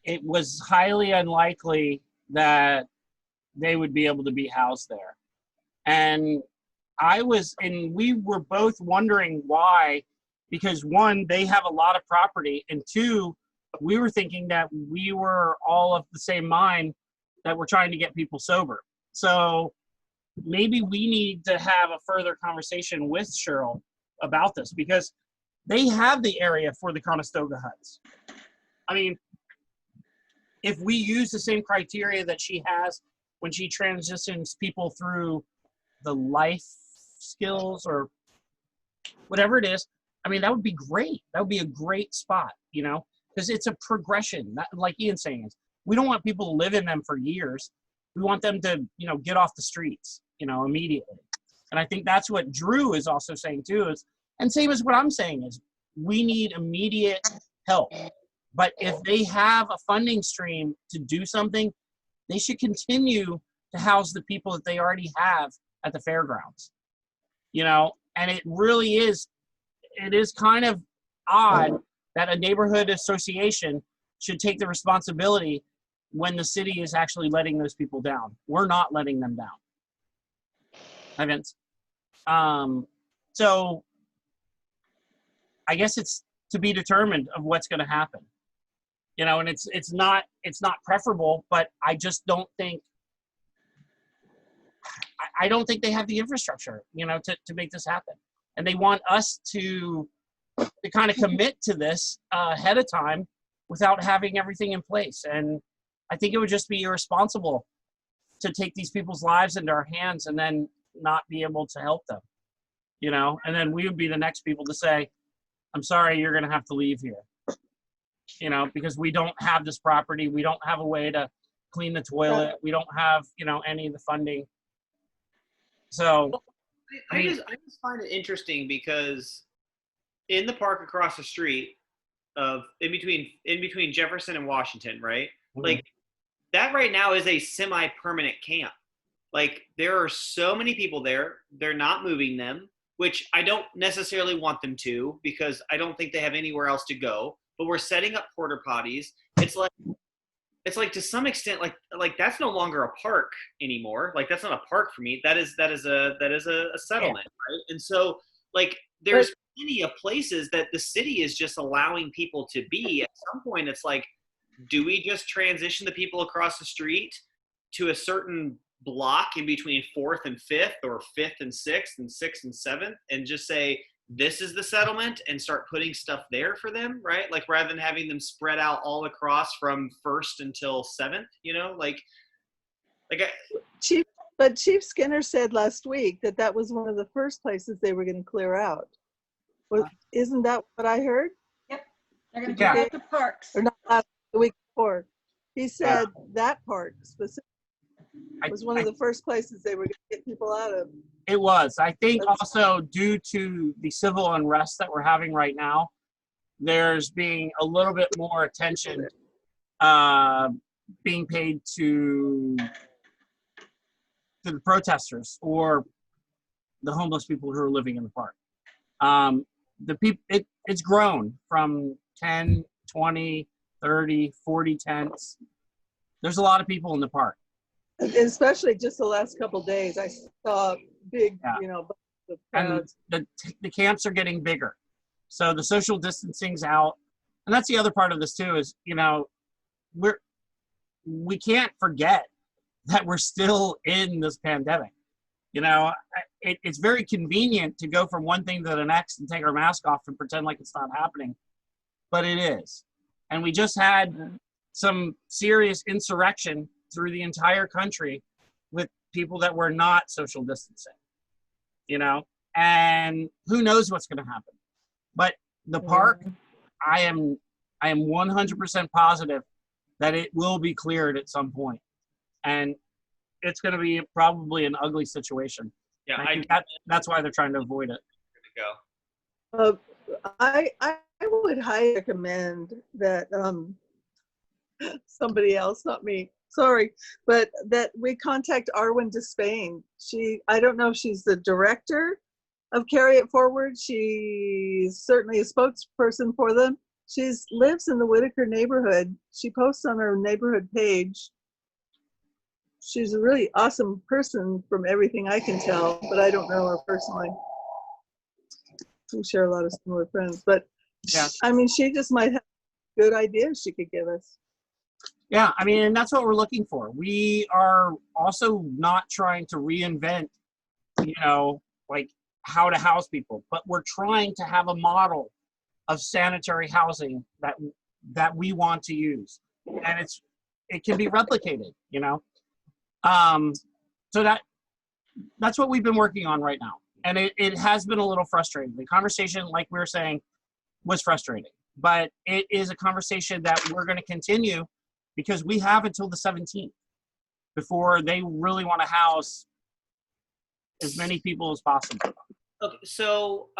It was highly unlikely that they would be able to be housed there. And we were both wondering why, because one, they have a lot of property, and two, we were thinking that we were all of the same mind, that we're trying to get people sober. So maybe we need to have a further conversation with Cheryl about this, because they have the area for the Conestoga huts. I mean, if we use the same criteria that she has when she transitions people through the life skills or whatever it is, I mean, that would be great. That would be a great spot, you know, because it's a progression. Like Ian's saying, we don't want people to live in them for years. We want them to, you know, get off the streets, you know, immediately. And I think that's what Drew is also saying too, is And same as what I'm saying is we need immediate help. But if they have a funding stream to do something, they should continue to house the people that they already have at the fairgrounds. You know, and it is kind of odd that a neighborhood association should take the responsibility when the city is actually letting those people down. We're not letting them down. Hi, Vince. So I guess it's to be determined of what's going to happen. You know, and it's not preferable, but I just don't think I don't think they have the infrastructure, you know, to make this happen. And they want us to kind of commit to this ahead of time without having everything in place. And I think it would just be irresponsible to take these people's lives into our hands and then not be able to help them, you know, and then we would be the next people to say, I'm sorry, you're going to have to leave here, you know, because we don't have this property. We don't have a way to clean the toilet. We don't have, you know, any of the funding. So I just find it interesting because in the park across the street of in between Jefferson and Washington, right? Like that right now is a semi-permanent camp. Like there are so many people there. They're not moving them, which I don't necessarily want them to because I don't think they have anywhere else to go. But we're setting up porta potties. It's like to some extent like that's no longer a park anymore. Like that's not a park for me. That is a settlement, right? And so like there's plenty of places that the city is just allowing people to be. At some point it's like, do we just transition the people across the street to a certain block in between 4th and 5th or 5th and 6th and 6th and 7th and just say this is the settlement and start putting stuff there for them, right? Like rather than having them spread out all across from 1st until 7th, you know, Chief Skinner said last week that was one of the first places they were going to clear out. Isn't that what I heard? Yep. They're going to do that to parks. Or not the week before. He said that park specifically was one of the first places they were going to get people out of. It was. I think also due to the civil unrest that we're having right now, there's being a little bit more attention being paid to the protesters or the homeless people who are living in the park. It's grown from 10, 20, 30, 40 tents. There's a lot of people in the park. Especially just the last couple of days, I saw big, you know, the crowds. And the camps are getting bigger. So the social distancing's out. And that's the other part of this too is, you know, we can't forget that we're still in this pandemic. You know, it's very convenient to go from one thing to the next and take our mask off and pretend like it's not happening, but it is. And we just had some serious insurrection through the entire country with people that were not social distancing, you know, and who knows what's going to happen. But the park, I am 100% positive that it will be cleared at some point. And it's going to be probably an ugly situation. Yeah, I think that's why they're trying to avoid it. I would highly recommend that somebody else, not me, sorry, but that we contact Arwen Despain. I don't know if she's the director of Carry It Forward. She's certainly a spokesperson for them. She lives in the Whitaker neighborhood. She posts on her neighborhood page. She's a really awesome person from everything I can tell, but I don't know her personally. We share a lot of similar friends, but yeah, I mean, she just might have good ideas she could give us. Yeah, I mean, and that's what we're looking for. We are also not trying to reinvent, you know, like how to house people, but we're trying to have a model of sanitary housing that we want to use, and it can be replicated, you know. So that's what we've been working on right now, and it has been a little frustrating. The conversation, like we were saying, was frustrating, but it is a conversation that we're going to continue because we have until the 17th before they really want to house as many people as possible. Okay, so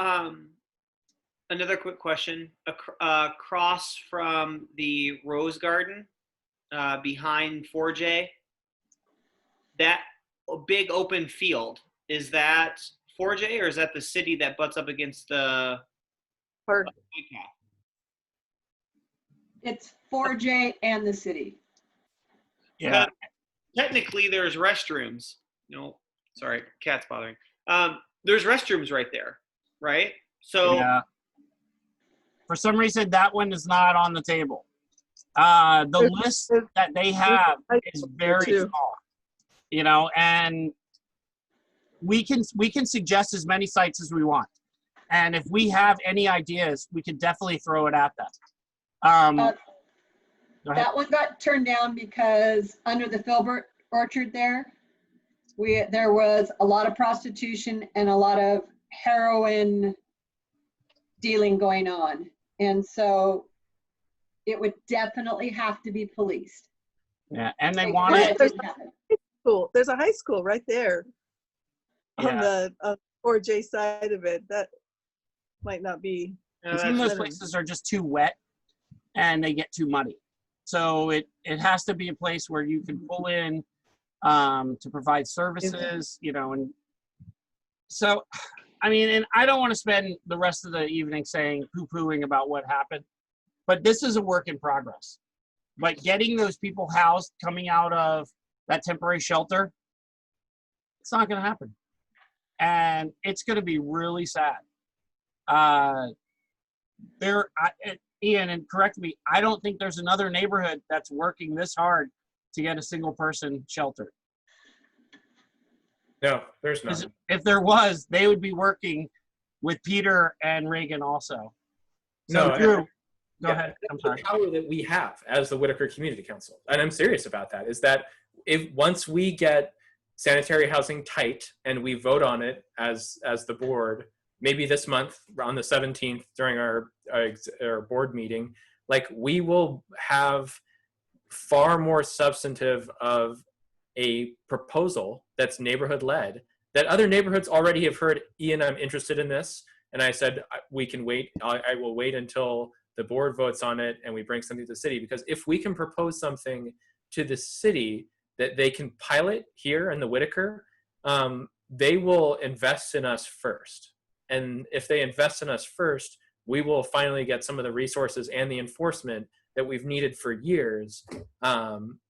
Another quick question. Across from the Rose Garden, behind 4J, that big open field, is that 4J or is that the city that butts up against the Park. It's 4J and the city. Yeah. Technically, there's restrooms. No, sorry, cat's bothering. There's restrooms right there, right? So Yeah. For some reason, that one is not on the table. The list that they have is very small, you know, and we can suggest as many sites as we want. And if we have any ideas, we could definitely throw it at them. Go ahead. That one got turned down because under the Filbert Orchard there was a lot of prostitution and a lot of heroin dealing going on. And so it would definitely have to be policed. Yeah, and they Like, wanted that didn't happen. School. There's a high school right there on Yeah. the 4J side of it. That might not be. And some of those places are just too wet and they get too muddy. So it has to be a place where you can pull in to provide services, you know, and so, I mean, and I don't want to spend the rest of the evening saying poo-pooing about what happened, but this is a work in progress. But getting those people housed coming out of that temporary shelter, it's not going to happen. And it's going to be really sad. Ian, and correct me, I don't think there's another neighborhood that's working this hard to get a single person sheltered. No, there's 'Cause none. if there was, they would be working with Peter and Reagan also. So No, Drew, go Yeah, ahead. I'm the sorry. power that we have as the Whitaker Community Council, and I'm serious about that, is that if once we get sanitary housing tight and we vote on it as the board, maybe this month on the 17th during our board meeting, like we will have far more substantive of a proposal that's neighborhood led that other neighborhoods already have heard. Ian, I'm interested in this. And I said, we can wait. I will wait until the board votes on it and we bring something to the city, because if we can propose something to the city that they can pilot here in the Whitaker, they will invest in us first. And if they invest in us first, we will finally get some of the resources and the enforcement that we've needed for years.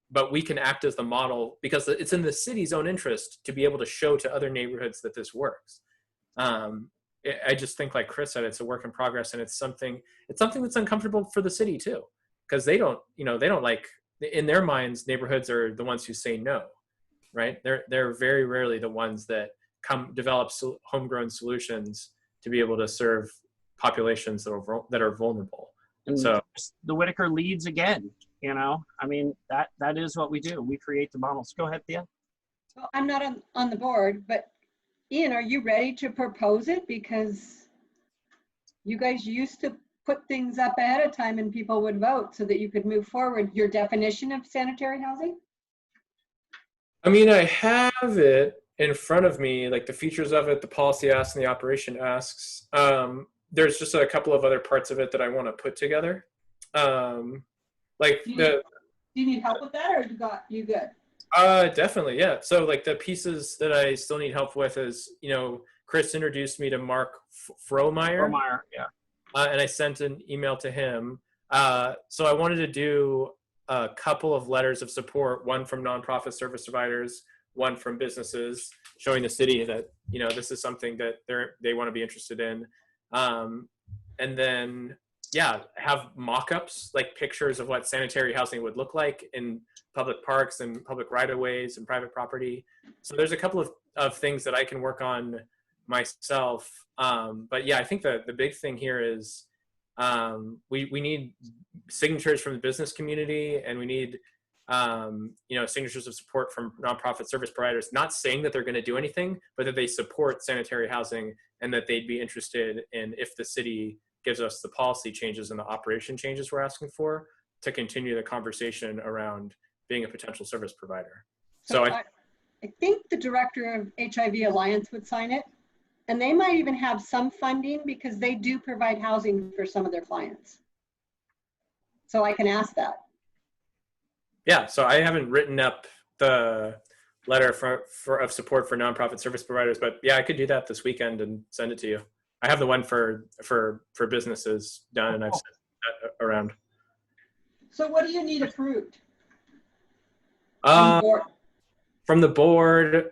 But we can act as the model because it's in the city's own interest to be able to show to other neighborhoods that this works. I just think, like Chris said, it's a work in progress, and it's something that's uncomfortable for the city too, because they don't like, in their minds, neighborhoods are the ones who say no, right? They're very rarely the ones that develop homegrown solutions to be able to serve populations that are vulnerable. And so the Whitaker leads again, you know, I mean, that is what we do. We create the models. Go ahead, Thea. Well, I'm not on the board, but Ian, are you ready to propose it? Because you guys used to put things up ahead of time and people would vote so that you could move forward your definition of sanitary housing. I mean, I have it in front of me, like the features of it, the policy asks and the operation asks. There's just a couple of other parts of it that I want to put together. Do you need help with that, or you good? Definitely, yeah. So like the pieces that I still need help with is, you know, Chris introduced me to Mark Frohmeyer. Yeah. And I sent an email to him. So I wanted to do a couple of letters of support, one from nonprofit service providers, one from businesses, showing the city that, you know, this is something that they want to be interested in. And then, yeah, have mock-ups, like pictures of what sanitary housing would look like in public parks and public right-of-ways and private property. So there's a couple of things that I can work on myself. But yeah, I think the big thing here is we need signatures from the business community, and we need you know, signatures of support from nonprofit service providers, not saying that they're going to do anything, but that they support sanitary housing and that they'd be interested in, if the city gives us the policy changes and the operation changes we're asking for, to continue the conversation around being a potential service provider. So I think the director of HIV Alliance would sign it. And they might even have some funding because they do provide housing for some of their clients. So I can ask that. Yeah, so I haven't written up the letter of support for nonprofit service providers, but yeah, I could do that this weekend and send it to you. I have the one for businesses done, and I've sent that around. So what do you need approved? From the board? From the board,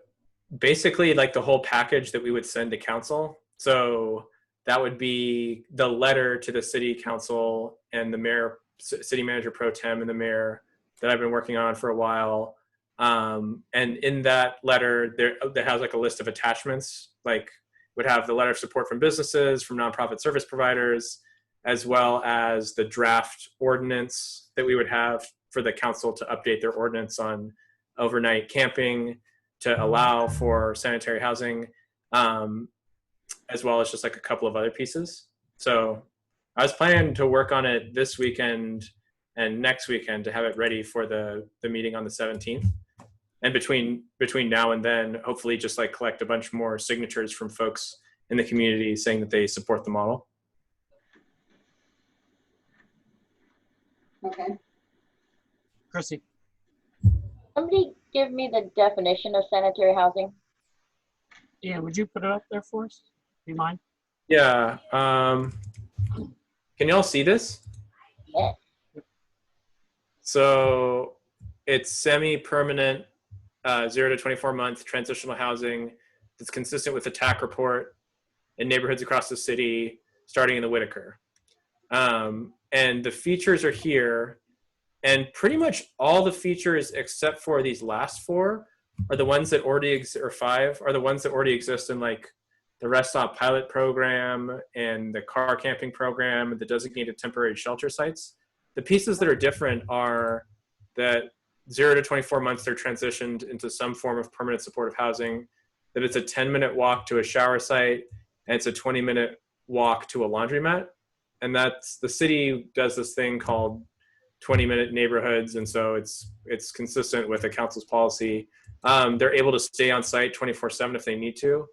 basically like the whole package that we would send to council. So that would be the letter to the city council and the mayor, city manager pro tem, and the mayor that I've been working on for a while. And in that letter, there has like a list of attachments, like would have the letter of support from businesses, from nonprofit service providers, as well as the draft ordinance that we would have for the council to update their ordinance on overnight camping to allow for sanitary housing, as well as just like a couple of other pieces. So I was planning to work on it this weekend and next weekend to have it ready for the meeting on the 17th. And between now and then, hopefully just like collect a bunch more signatures from folks in the community saying that they support the model. Okay. Chrissy. Somebody give me the definition of sanitary housing. Yeah, would you put it up there for us? Do you mind? Yeah. Can y'all see this? Yeah. So it's semi-permanent, 0 to 24-month transitional housing that's consistent with the TAC report in neighborhoods across the city, starting in the Whitaker. And the features are here, and pretty much all the features except for these last four are the ones that already exist, or five are the ones that already exist in like the rest stop pilot program and the car camping program and the designated temporary shelter sites. The pieces that are different are that 0 to 24 months they're transitioned into some form of permanent supportive housing, that it's a 10-minute walk to a shower site, and it's a 20-minute walk to a laundromat. And that's, the city does this thing called 20-minute neighborhoods, and so it's consistent with the council's policy. They're able to stay on site 24/7 if they need to,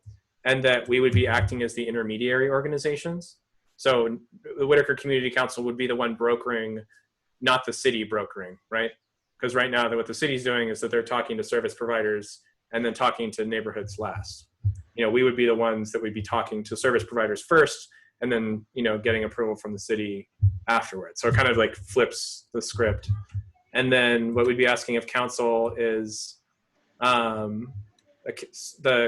and that we would be acting as the intermediary organizations. So the Whitaker Community Council would be the one brokering, not the city brokering, right? Because right now what the city's doing is that they're talking to service providers and then talking to neighborhoods last. You know, we would be the ones that would be talking to service providers first, and then, you know, getting approval from the city afterwards. So it kind of like flips the script. And then what we'd be asking of council is the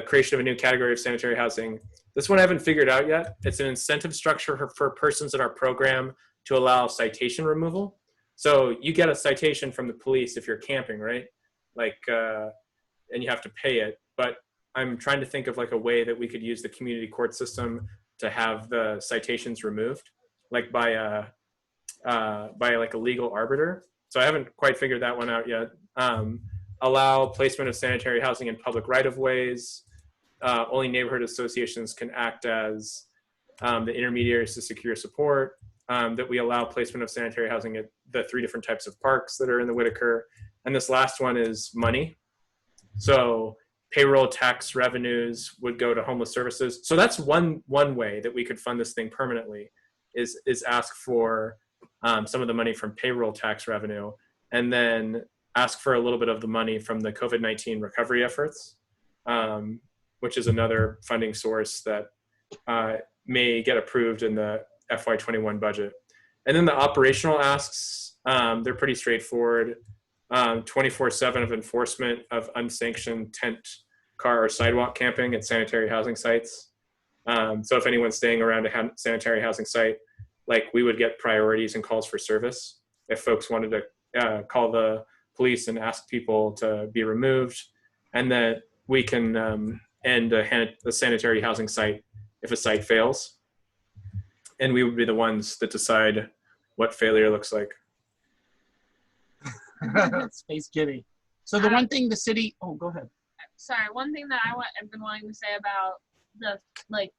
creation of a new category of sanitary housing. This one I haven't figured out yet. It's an incentive structure for persons in our program to allow citation removal. So you get a citation from the police if you're camping, right? Like, and you have to pay it. But I'm trying to think of like a way that we could use the community court system to have the citations removed, like by like a legal arbiter. So I haven't quite figured that one out yet. Allow placement of sanitary housing in public right-of-ways. Only neighborhood associations can act as the intermediaries to secure support. That we allow placement of sanitary housing at the 3 different types of parks that are in the Whitaker. And this last one is money. So payroll tax revenues would go to homeless services. So that's one way that we could fund this thing permanently, is ask for some of the money from payroll tax revenue, and then ask for a little bit of the money from the COVID-19 recovery efforts, which is another funding source that may get approved in the FY21 budget. And then the operational asks, they're pretty straightforward. 24/7 of enforcement of unsanctioned tent, car, or sidewalk camping at sanitary housing sites. So if anyone's staying around a sanitary housing site, like, we would get priorities and calls for service if folks wanted to call the police and ask people to be removed, and that we can end a sanitary housing site if a site fails. And we would be the ones that decide what failure looks like. Space Kitty. So the one thing the city, oh, go ahead. Sorry, one thing that I've been wanting to say about the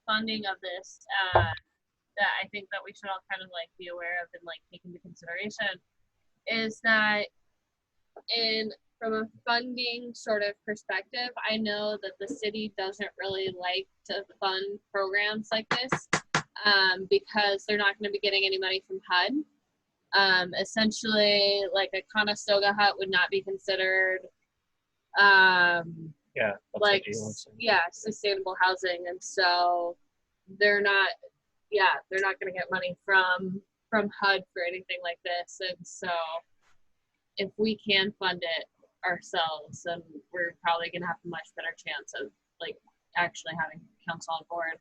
funding of this that I think that we should all kind of be aware of and take into consideration is that from a funding sort of perspective, I know that the city doesn't really like to fund programs like this because they're not going to be getting any money from HUD. Essentially, like a Conestoga hut would not be considered Yeah. like sustainable housing, and so they're not going to get money from HUD for anything like this. And so if we can fund it ourselves, then we're probably going to have a much better chance of like actually having council on board.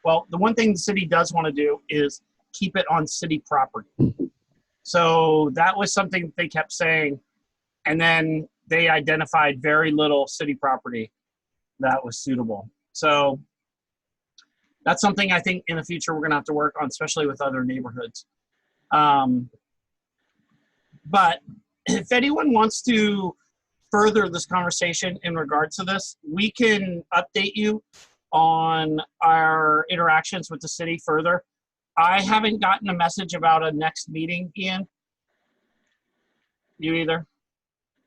Well, the one thing the city does want to do is keep it on city property. So that was something they kept saying, and then they identified very little city property that was suitable. So that's something I think in the future we're going to have to work on, especially with other neighborhoods. But if anyone wants to further this conversation in regards to this, we can update you on our interactions with the city further. I haven't gotten a message about a next meeting, Ian. You either?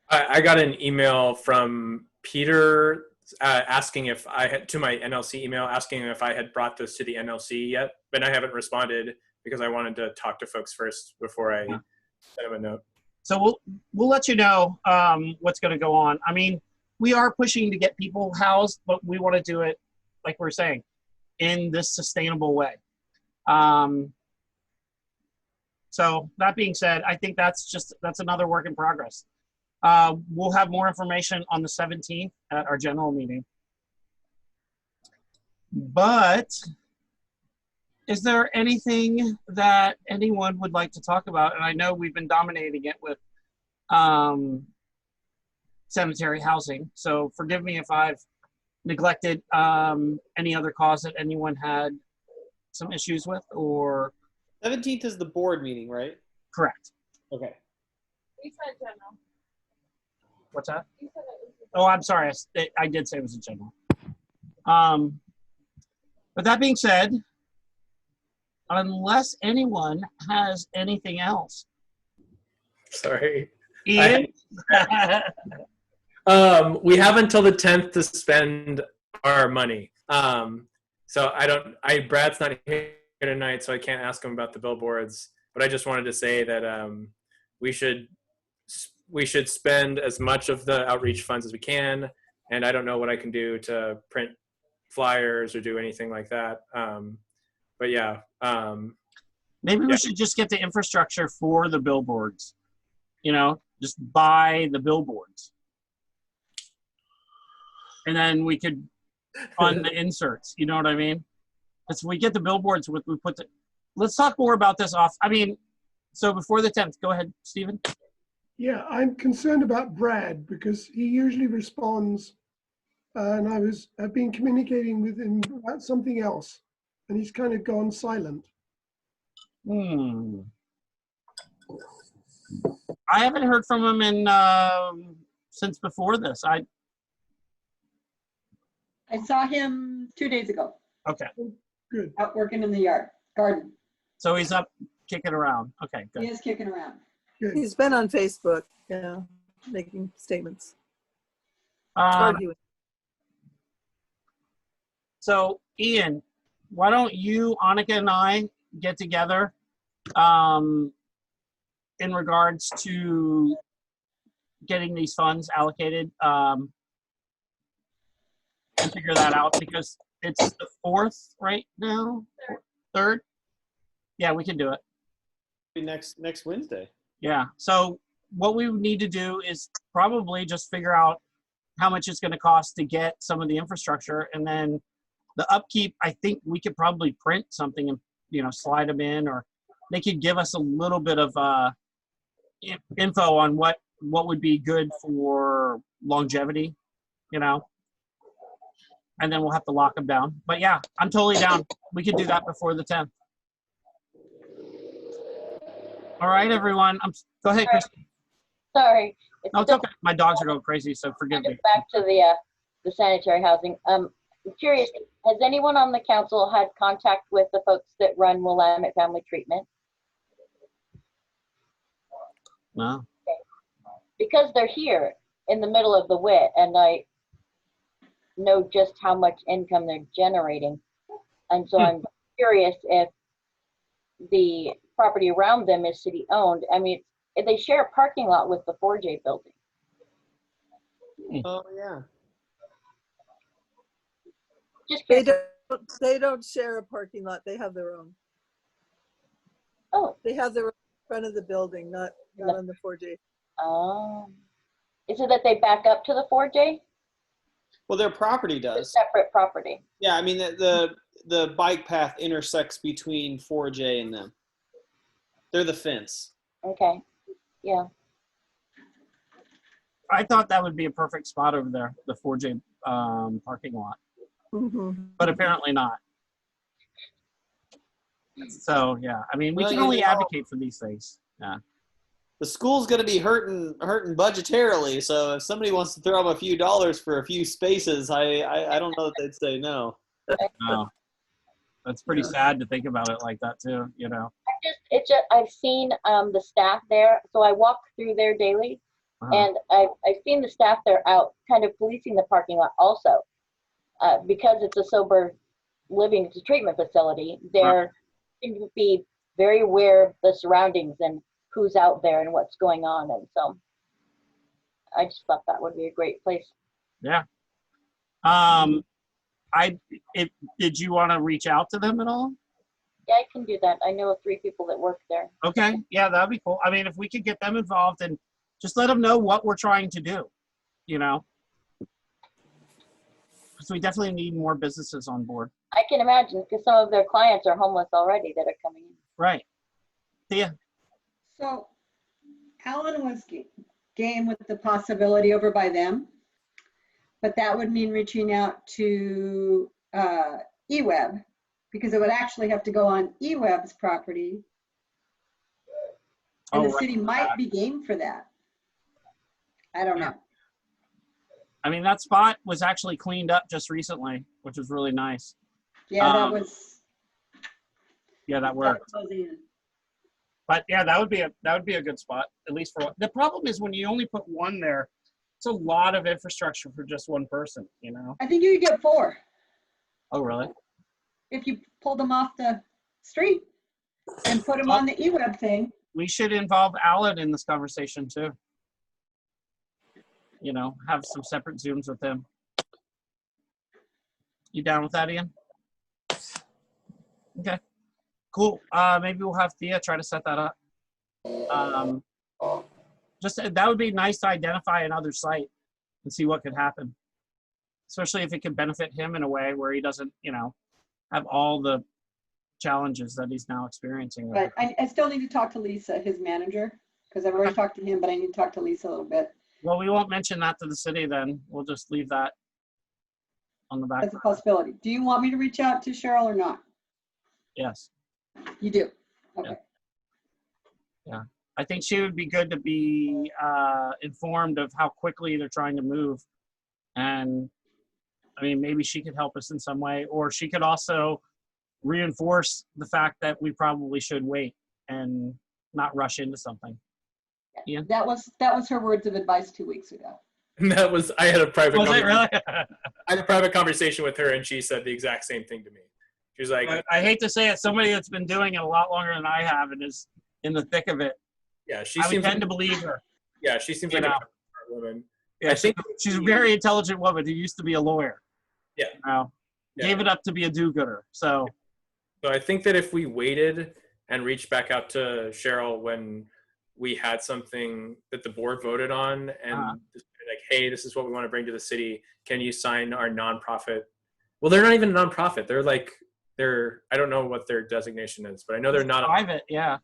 I got an email from Peter asking if I had, to my NLC email, asking if I had brought this to the NLC yet, but I haven't responded because I wanted to talk to folks first before I send them a note. So we'll let you know what's going to go on. I mean, we are pushing to get people housed, but we want to do it, like we're saying, in this sustainable way. So that being said, I think that's another work in progress. We'll have more information on the 17th at our general meeting. But is there anything that anyone would like to talk about? And I know we've been dominating it with sanitary housing. So forgive me if I've neglected any other cause that anyone had some issues with, or 17th is the board meeting, right? correct. Okay. We said general. What's that? You said it was Oh, I'm sorry. I did say it was a general. But that being said, unless anyone has anything else. Sorry. Ian? We have until the 10th to spend our money. So Brad's not here tonight, so I can't ask him about the billboards, but I just wanted to say that we should spend as much of the outreach funds as we can. And I don't know what I can do to print flyers or do anything like that. But yeah. Maybe we should just get the infrastructure for the billboards. You know, just buy the billboards. And then we could fund the inserts. You know what I mean? Because we get the billboards, let's talk more about this off. I mean, so before the 10th, go ahead, Stephen. Yeah, I'm concerned about Brad because he usually responds, and I've been communicating with him about something else, and he's kind of gone silent. I haven't heard from him in since before this. I saw him 2 days ago. Okay. Good. Out working in the garden. So he's up kicking around. Okay, good. He is kicking around. Good. He's been on Facebook, yeah, making statements, Um, arguing. so Ian, why don't you, Annika, and I get together in regards to getting these funds allocated and figure that out, because it's the 4th right now? Third? Yeah, we can do it. Next Wednesday. Yeah. So what we would need to do is probably just figure out how much it's going to cost to get some of the infrastructure, and then the upkeep. I think we could probably print something and slide them in, or they could give us a little bit of info on what would be good for longevity, and then we'll have to lock them down. But yeah, I'm totally down. We could do that before the 10th. All right, everyone. Go ahead, Christy. Sorry. No, it's okay. My dogs are going crazy, so forgive me. Back to the sanitary housing. I'm curious, has anyone on the council had contact with the folks that run Willamette Family Treatment? No. Because they're here in the middle of the WIT, and I know just how much income they're generating. And so I'm curious if the property around them is city owned. I mean, if they share a parking lot with the 4J building. Oh yeah. Just They curious. don't share a parking lot. They have their own. Oh, They have their own in front of the building, not on the 4J. is it that they back up to the 4J? Well, their property It's a does. separate property. Yeah, I mean the bike path intersects between 4J and them. They're the fence. Okay. Yeah. I thought that would be a perfect spot over there, the 4J parking lot, but apparently not. So yeah, I mean, we Well, can you only know, advocate for these things. Yeah. the school's going to be hurting budgetarily. So if somebody wants to throw up a few dollars for a few spaces, I don't know that they'd say no. No. That's pretty sad to think about it like that too, you know. I've seen the staff there, so I walk through there daily, and I've seen the staff there out kind of policing the parking lot also, because it's a sober living, it's a treatment facility. They're seem to be very aware of the surroundings and who's out there and what's going on, and so I just thought that would be a great place. Yeah. Did you want to reach out to them at all? Yeah, I can do that. I know of 3 people that work there. Okay. Yeah, that'd be cool. I mean, if we could get them involved and just let them know what we're trying to do, you know, because we definitely need more businesses on board. I can imagine, because some of their clients are homeless already that are coming in. Right. Yeah. So Alan was game with the possibility over by them, but that would mean reaching out to eWeb, because it would actually have to go on eWeb's property. And the city might be game for that. I don't know. I mean, that spot was actually cleaned up just recently, which was really nice. Yeah, that was. Yeah, that worked. But yeah, that would be a good spot, at least for one. The problem is when you only put one there, it's a lot of infrastructure for just one person, you know? I think you could get 4 Oh, really? if you pulled them off the street and put them on the eWeb thing. We should involve Alan in this conversation too. You know, have some separate Zooms with him. You down with that, Ian? Okay, cool. Maybe we'll have Thea try to set that up. Just that would be nice to identify another site and see what could happen, especially if it could benefit him in a way where he doesn't, you know, have all the challenges that he's now experiencing. But I still need to talk to Lisa, his manager, because I've already talked to him, but I need to talk to Lisa a little bit. Well, we won't mention that to the city then. We'll just leave that on the back. That's a possibility. Do you want me to reach out to Cheryl or not? Yes. You do? Okay. Yeah. I think she would be good to be informed of how quickly they're trying to move. And I mean, maybe she could help us in some way, or she could also reinforce the fact that we probably should wait and not rush into something. Yeah. That was her words of advice 2 weeks ago. And that was, I had a private Was it really? I had a private conversation with her, and she said the exact same thing to me. She was like, I hate to say it, somebody that's been doing it a lot longer than I have and is in the thick of it. yeah, she I would seems tend like, to believe her. yeah, she seems like a smart woman. Yeah, I think she's a very intelligent woman who used to be a lawyer. Yeah. You know, Yeah. gave it up to be a do-gooder. So I think that if we waited and reached back out to Cheryl when we had something that the board voted on and just like, hey, this is what we want to bring to the city. Can you sign our nonprofit? Well, they're not even a nonprofit. They're like, I don't know what their designation is, but I know they're not private. Yeah.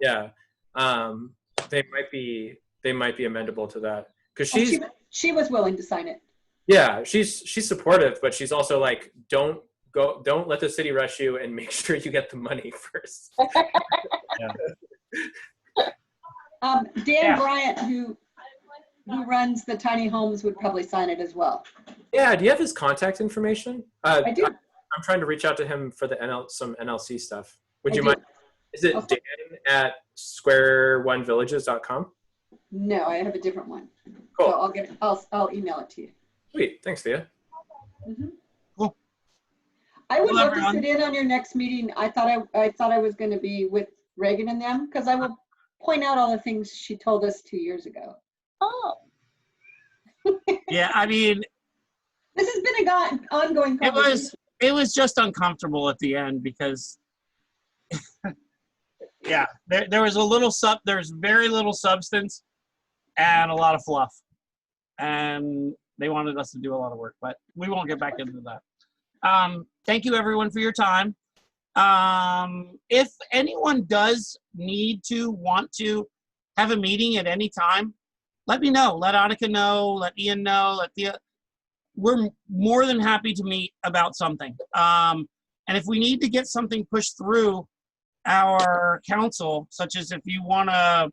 Yeah. They might be amendable to that because she was willing to sign it. Yeah, she's supportive, but she's also like, don't let the city rush you, and make sure you get the money first. Dan Bryant, who runs the tiny homes, would probably sign it as well. Yeah, do you have his contact information? I do. I'm trying to reach out to him for some NLC stuff. Would I you do. mind? Is it Dan at square1villages.com? No, I have a different one. Cool. So I'll email it to you. Sweet. Thanks, Thea. Cool. I would Well, love to everyone. sit in on your next meeting. I thought I was going to be with Reagan and them because I will point out all the things she told us 2 years ago. Oh, Yeah, I mean, This has been an ongoing conversation. it was just uncomfortable at the end because, yeah, there was there's very little substance and a lot of fluff, and they wanted us to do a lot of work, but we won't get back into that. Thank you everyone for your time. If anyone does want to have a meeting at any time, let me know. Let Annika know. Let Ian know. We're more than happy to meet about something. And if we need to get something pushed through our council, such as if you want to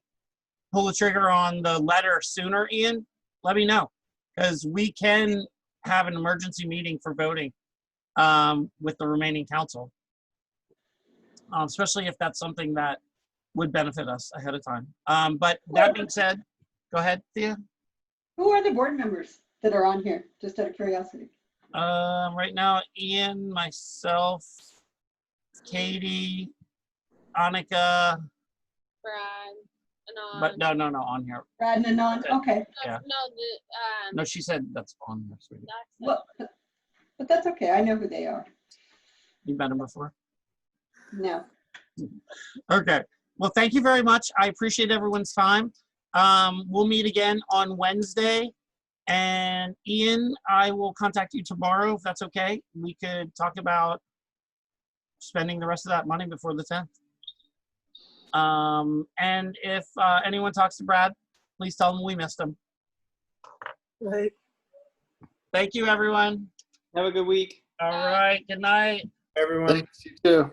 pull the trigger on the letter sooner, Ian, let me know, because we can have an emergency meeting for voting with the remaining council, especially if that's something that would benefit us ahead of time. But that being said, go ahead, Thea. Who are the board members that are on here, just out of curiosity? Right now, Ian, myself, Katie, Annika, Brad, Anon. but no, on here. Brad and Anon? Okay. Yeah. No, she said that's on there, sweetie. Well, but that's okay. I know who they are. You met him before? No. Okay. Well, thank you very much. I appreciate everyone's time. We'll meet again on Wednesday. And Ian, I will contact you tomorrow if that's okay. We could talk about spending the rest of that money before the 10th. And if anyone talks to Brad, please tell him we missed him. Right. Thank you, everyone. Have a good week. All right. Good night. Everyone. Thanks, you too.